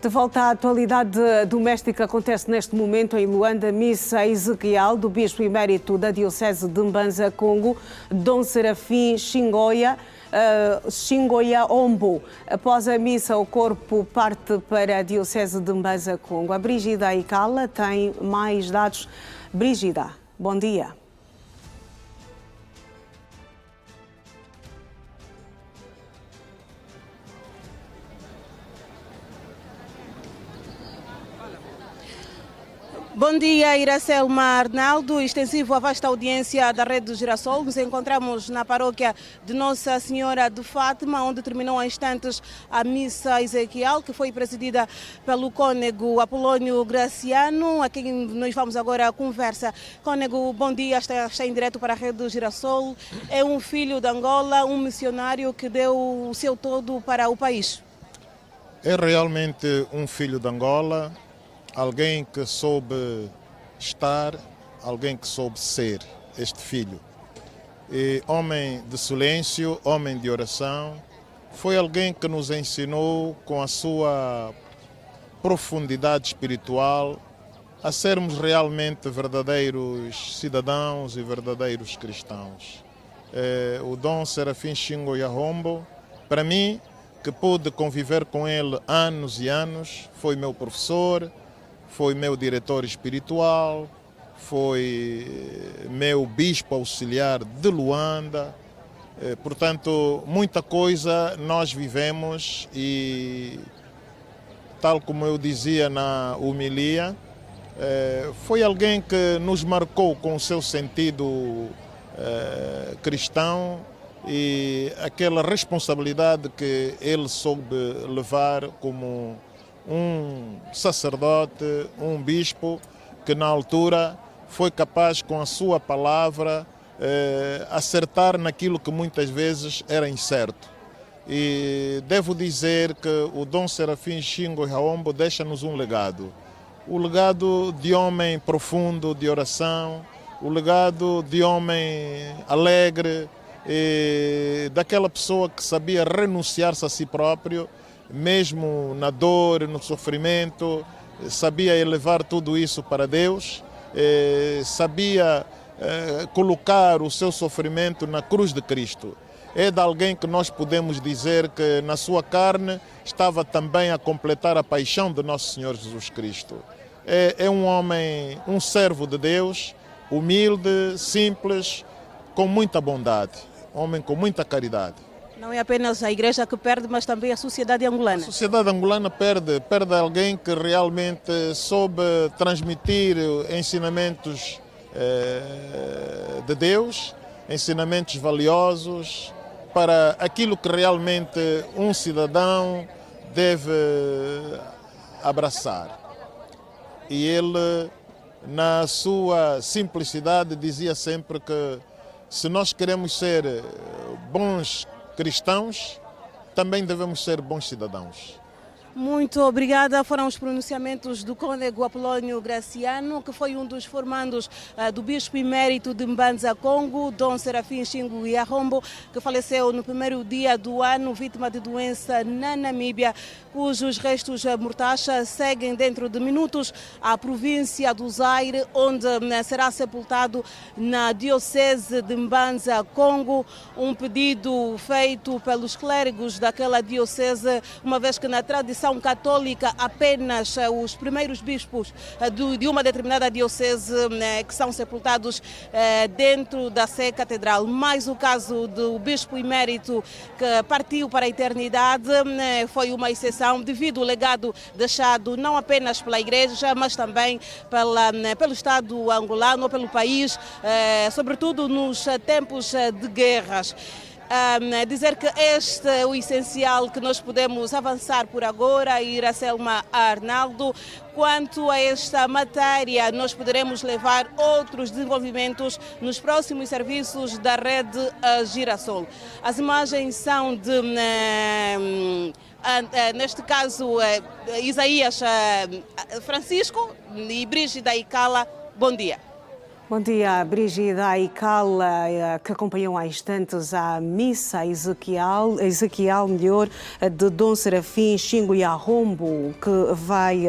De volta à atualidade doméstica, acontece neste momento em Luanda, missa Ezequiel do Bispo Emérito da Diocese de Mbanza, Congo, Dom Serafim Xingoya Ombo. Após a missa, o corpo parte para a Diocese de Mbanza, Congo. A Brígida Icala tem mais dados. Brígida, bom dia. Bom dia, Iracelma Arnaldo. Extensivo à vasta audiência da Rede do Girassol. Nos encontramos na paróquia de Nossa Senhora de Fátima, onde terminou há instantes a missa Ezequiel, que foi presidida pelo cônego Apolónio Graciano, a quem nós vamos agora conversa. Cônego, bom dia, está em direto para a Rede do Girassol. É um filho de Angola, um missionário que deu o seu todo para o país. É realmente um filho de Angola, alguém que soube estar, alguém que soube ser este filho. E homem de silêncio, homem de oração, foi alguém que nos ensinou com a sua profundidade espiritual a sermos realmente verdadeiros cidadãos e verdadeiros cristãos. O Dom Serafim Xingoya Ombo, para mim, que pude conviver com ele anos e anos, foi meu professor, foi meu diretor espiritual, foi meu bispo auxiliar de Luanda. Portanto, muita coisa nós vivemos e, tal como eu dizia na homilia, foi alguém que nos marcou com o seu sentido cristão e aquela responsabilidade que ele soube levar como um sacerdote, um bispo, que na altura foi capaz com a sua palavra acertar naquilo que muitas vezes era incerto. E devo dizer que o Dom Serafim Xingoya Ombo deixa-nos um legado. O legado de homem profundo, de oração, o legado de homem alegre, e daquela pessoa que sabia renunciar-se a si próprio, mesmo na dor, no sofrimento, sabia elevar tudo isso para Deus, sabia colocar o seu sofrimento na cruz de Cristo. É de alguém que nós podemos dizer que na sua carne estava também a completar a paixão de Nosso Senhor Jesus Cristo. É um homem, um servo de Deus, humilde, simples, com muita bondade, homem com muita caridade. Não é apenas a igreja que perde, mas também a sociedade angolana. A sociedade angolana perde alguém que realmente soube transmitir ensinamentos de Deus, ensinamentos valiosos para aquilo que realmente um cidadão deve abraçar. E ele, na sua simplicidade, dizia sempre que se nós queremos ser bons cristãos, também devemos ser bons cidadãos. Muito obrigada. Foram os pronunciamentos do cônego Apolónio Graciano, que foi um dos formandos do Bispo Emérito de Mbanza, Congo, Dom Serafim Xingoya Ombo, que faleceu no primeiro dia do ano, vítima de doença na Namíbia, cujos restos mortais seguem dentro de minutos à província do Zaire, onde será sepultado na Diocese de Mbanza, Congo, um pedido feito pelos clérigos daquela diocese, uma vez que na tradição católica apenas os primeiros bispos de uma determinada diocese que são sepultados dentro da Sé Catedral. Mais o caso do bispo emérito que partiu para a eternidade foi uma exceção devido ao legado deixado não apenas pela igreja, mas também pelo Estado angolano ou pelo país, sobretudo nos tempos de guerras. Dizer que este é o essencial que nós podemos avançar por agora, Iracelma Arnaldo. Quanto a esta matéria, nós poderemos levar outros desenvolvimentos nos próximos serviços da Rede Girassol. As imagens são de, neste caso, Isaías Francisco e Brígida Icala. Bom dia. Bom dia, Brigida e Carla, que acompanham há instantes a missa Ezequiel de Dom Serafim Xingu Yarrombo, que vai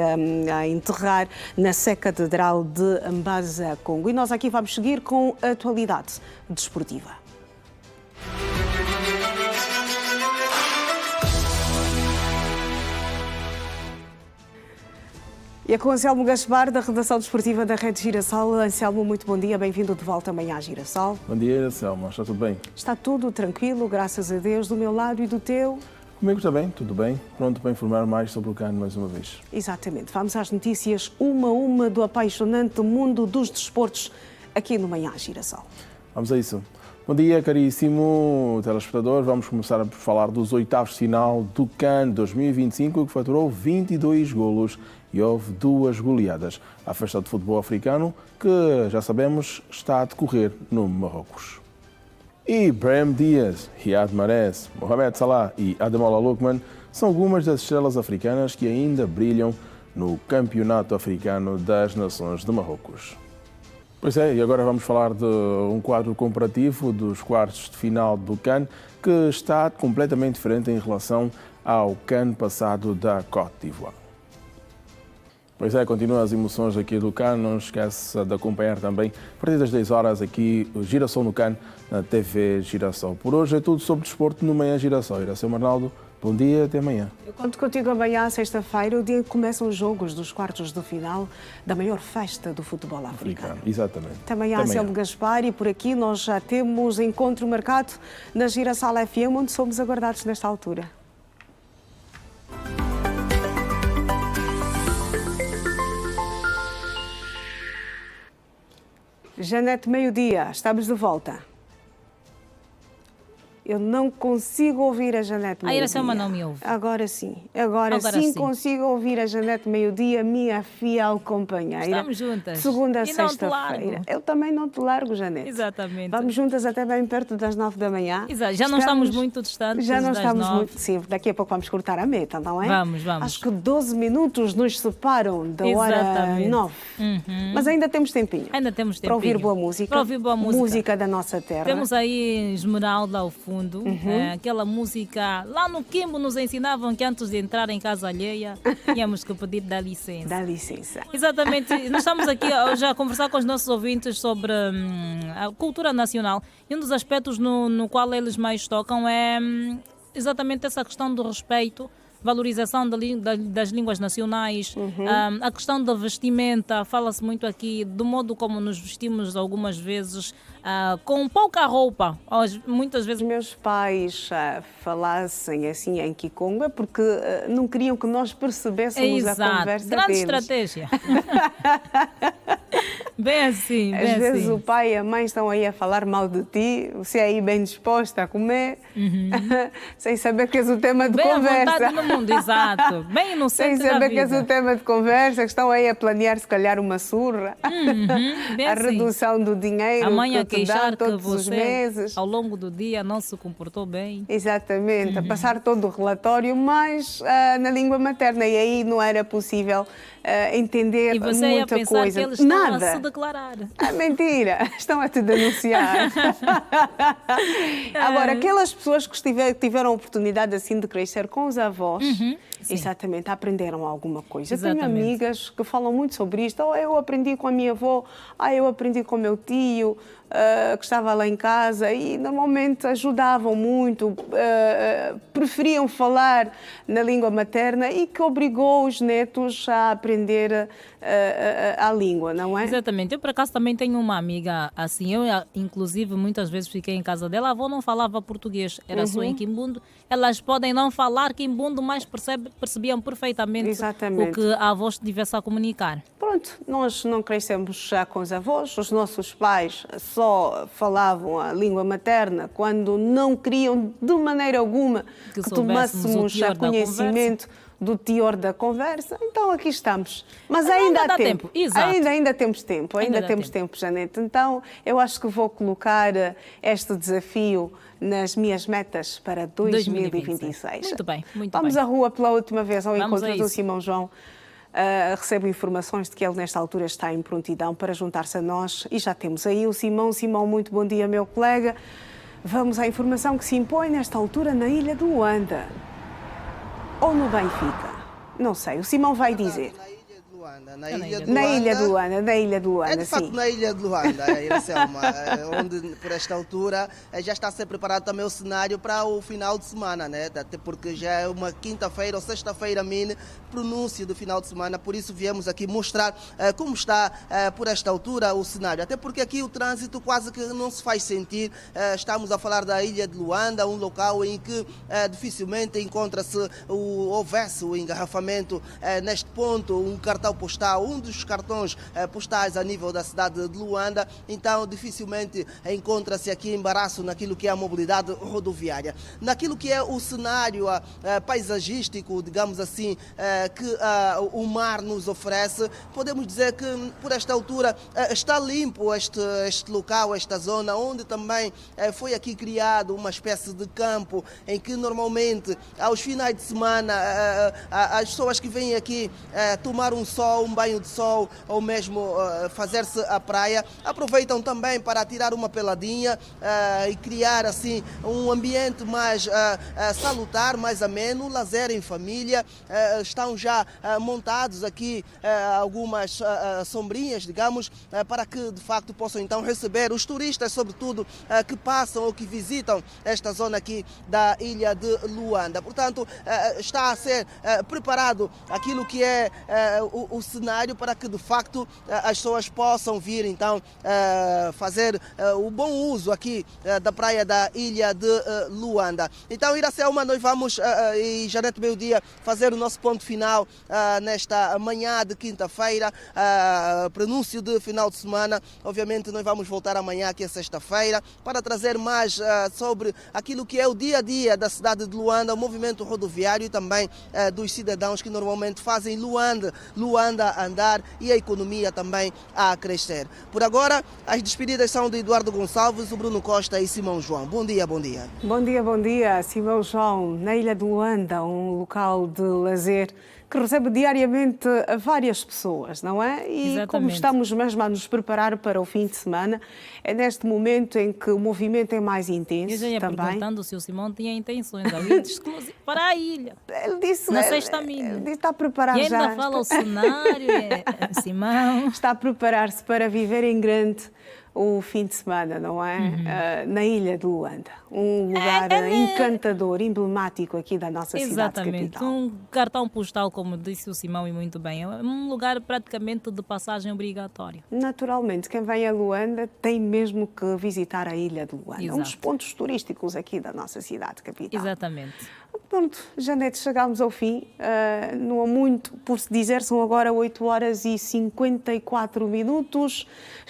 enterrar na Sé Catedral de Mbanza Congo. E nós aqui vamos seguir com a atualidade desportiva. E é com Anselmo Gaspar, da redação desportiva da Rede Girassol. Anselmo, muito bom dia, bem-vindo de volta amanhã à Girassol. Bom dia, Anselmo, está tudo bem? Está tudo tranquilo, graças a Deus, do meu lado e do teu? Comigo está bem, tudo bem, pronto para informar mais sobre o CAN mais uma vez. Exatamente, vamos às notícias uma a uma do apaixonante mundo dos desportos, aqui no Manhã à Girassol. Vamos a isso. Bom dia, caríssimo telespectador. Vamos começar por falar dos oitavos de final do CAN 2025, que faturou 22 golos e houve 2 goleadas. A festa de futebol africano, que já sabemos, está a decorrer no Marrocos. E Brahim Diaz, Riyad Mahrez, Mohamed Salah e Ademola Lookman são algumas das estrelas africanas que ainda brilham no Campeonato Africano das Nações de Marrocos. Pois é, e agora vamos falar de um quadro comparativo dos quartos de final do CAN, que está completamente diferente em relação ao CAN passado da Côte d'Ivoire. Pois é, continuam as emoções aqui do CAN, não esquece de acompanhar também, a partir das 10 horas aqui, o Girassol no CAN, na TV Girassol. Por hoje é tudo sobre desporto no Manhã Girassol. Iracema Arnaldo, bom dia, até amanhã. Eu conto contigo amanhã, sexta-feira, o dia em que começam os jogos dos quartos de final da maior festa do futebol africano. Exatamente. Até amanhã, Anselmo Gaspar, e por aqui nós já temos encontro marcado na Girassol FM, onde somos aguardados nesta altura. Janete, meio-dia, estamos de volta. Eu não consigo ouvir a Janete meio-dia. A Iracema não me ouve. Agora sim. Agora sim consigo ouvir a Janete meio-dia, minha fiel companheira. Estamos juntas. Segunda a sexta-feira. Eu também não te largo, Janete. Exatamente. Vamos juntas até bem perto das 9 da manhã. Exato. Já não estamos muito distantes. Já não das estamos 9. muito. Sim, daqui a pouco vamos cortar a meta, não é? Vamos. Acho que 12 minutos nos separam da hora 9. Mas ainda temos tempinho. Ainda temos tempinho. Para ouvir boa música. Para ouvir boa música. Música da nossa terra. Temos aí Esmeralda ao fundo. Aquela música, lá no Quimbo nos ensinavam que antes de entrar em casa alheia, tínhamos que pedir dá licença. Dá licença. Exatamente. Nós estamos aqui hoje a conversar com os nossos ouvintes sobre a cultura nacional, e um dos aspectos no qual eles mais tocam é exatamente essa questão do respeito, valorização das línguas nacionais, a questão da vestimenta. Fala-se muito aqui do modo como nos vestimos algumas vezes, com pouca roupa. Muitas vezes meus pais falassem assim em Kikonga porque não queriam que nós percebêssemos a conversa grande deles. Estratégia. Bem assim, bem Às vezes assim. o pai e a mãe estão aí a falar mal de ti, você aí bem disposta a comer, sem saber que és o tema de bem conversa. À vontade no mundo, exato. Bem inocente sem saber da que és vida. o tema de conversa, que estão aí a planear se calhar uma surra, bem a assim. redução do dinheiro A mãe que a te dá queixar que todos os você, meses. ao longo do dia, não se comportou bem. Exatamente, a passar todo o relatório, mas na língua materna, e aí não era possível entender E você muita ia pensar coisa. que eles estão Nada. a se declarar. Mentira, estão a te denunciar. Agora, aquelas pessoas que tiveram a oportunidade assim de crescer com os avós, exatamente, aprenderam alguma coisa. Eu tenho amigas que falam muito sobre isto. Eu aprendi com a minha avó, eu aprendi com o meu tio, que estava lá em casa, e normalmente ajudavam muito, preferiam falar na língua materna, e que obrigou os netos a aprender a língua, não é? Exatamente. Eu, por acaso, também tenho uma amiga assim. Eu, inclusive, muitas vezes fiquei em casa dela. A avó não falava português, era só em quimbundo. Elas podem não falar quimbundo, mas percebiam perfeitamente o que a avó estivesse a comunicar. Pronto, nós não crescemos já com os avós. Os nossos pais só falavam a língua materna quando não queriam, de maneira alguma, que tomássemos conhecimento do teor da conversa. Então aqui estamos. Mas ainda há tempo. Ainda temos tempo. Ainda temos tempo, Janete. Então eu acho que vou colocar este desafio nas minhas metas para 2026. Muito bem, muito Vamos bem. à rua pela última vez ao encontro do Simão João. recebo informações de que ele nesta altura está em prontidão para juntar-se a nós e já temos aí o Simão. Simão, muito bom dia, meu colega. Vamos à informação que se impõe nesta altura na ilha de Luanda. Ou no Benfica? Não sei, o Simão vai dizer. Na Ilha de Luanda, é de facto na Ilha de Luanda, Iracelma, onde por esta altura já está a ser preparado também o cenário para o final de semana, né? Até porque já é uma quinta-feira ou sexta-feira mini, pronúncio do final de semana, por isso viemos aqui mostrar como está por esta altura o cenário, até porque aqui o trânsito quase que não se faz sentir. Estamos a falar da Ilha de Luanda, um local em que dificilmente encontra-se houvesse o engarrafamento neste ponto, um cartão postal, um dos cartões postais a nível da cidade de Luanda, então dificilmente encontra-se aqui embaraço naquilo que é a mobilidade rodoviária. Naquilo que é o cenário paisagístico, digamos assim, que o mar nos oferece, podemos dizer que por esta altura está limpo este local, esta zona, onde também foi aqui criado uma espécie de campo em que normalmente aos finais de semana as pessoas que vêm aqui tomar um banho de sol ou mesmo fazer-se à praia, aproveitam também para tirar uma peladinha e criar assim um ambiente mais salutar, mais ameno, lazer em família. Estão já montados aqui algumas sombrinhas, digamos, para que de facto possam então receber os turistas, sobretudo que passam ou que visitam esta zona aqui da Ilha de Luanda. Portanto, está a ser preparado aquilo que é o cenário para que de facto as pessoas possam vir então fazer o bom uso aqui da praia da Ilha de Luanda. Então, Iracelma, nós vamos e Janete meio-dia fazer o nosso ponto final nesta manhã de quinta-feira, prenúncio de final de semana. Obviamente nós vamos voltar amanhã, que é sexta-feira, para trazer mais sobre aquilo que é o dia a dia da cidade de Luanda, o movimento rodoviário e também dos cidadãos que normalmente fazem Luanda andar e a economia também a crescer. Por agora, as despedidas são de Eduardo Gonçalves, o Bruno Costa e Simão João. Bom dia, bom dia. Bom dia, Simão João, na Ilha de Luanda, um local de lazer que recebe diariamente várias pessoas, não é? E Exatamente. Como estamos mesmo a nos preparar para o fim de semana, é neste momento em que o movimento é mais intenso. Eu já ia também. perguntando se o Simão tinha intenções ali de exclusivo para a ilha. Ele disse, na sexta mínima. Ele está a preparar e já. ainda fala o cenário, Simão. Está a preparar-se para viver em grande o fim de semana, não é? Na Ilha de Luanda. Um lugar encantador, emblemático aqui da nossa cidade capital. Exatamente. Um cartão postal, como disse o Simão, e muito bem. É um lugar praticamente de passagem obrigatória. Naturalmente, quem vem a Luanda tem mesmo que visitar a Ilha de Luanda. Exato. Um dos pontos turísticos aqui da nossa cidade capital. Exatamente. Pronto, Janete, chegámos ao fim. Não há muito por se dizer, são agora 8 horas e 54 minutos.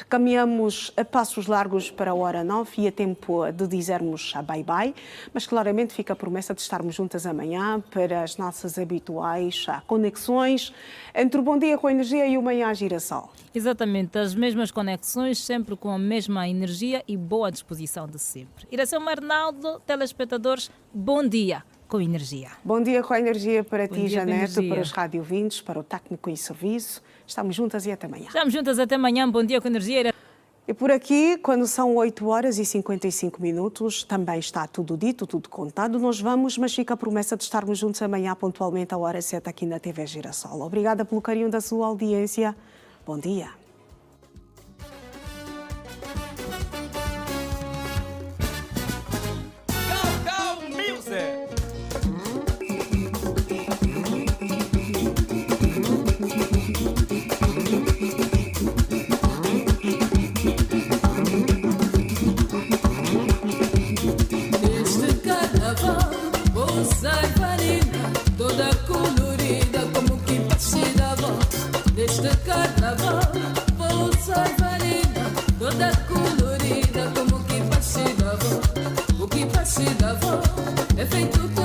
Caminhamos a passos largos para a hora 9 e a tempo de dizermos bye-bye, mas claramente fica a promessa de estarmos juntas amanhã para as nossas habituais conexões entre o Bom Dia com a Energia e o Manhã Girassol. Exatamente, as mesmas conexões, sempre com a mesma energia e boa disposição de sempre. Iracelma Arnaldo, telespectadores, bom dia com energia. Bom dia com a energia para ti, Janete, energia. para os radiovintes, para o técnico em serviço. Estamos juntas e até amanhã. Estamos juntas até amanhã. Bom dia com energia. E por aqui, quando são 8 horas e 55 minutos, também está tudo dito, tudo contado. Nós vamos, mas fica a promessa de estarmos juntos amanhã pontualmente à hora 7 aqui na TV Girassol. Obrigada pelo carinho da sua audiência. Bom dia. Neste carnaval vou usar varina toda colorida como que passe da avó. O que passe da avó é feito com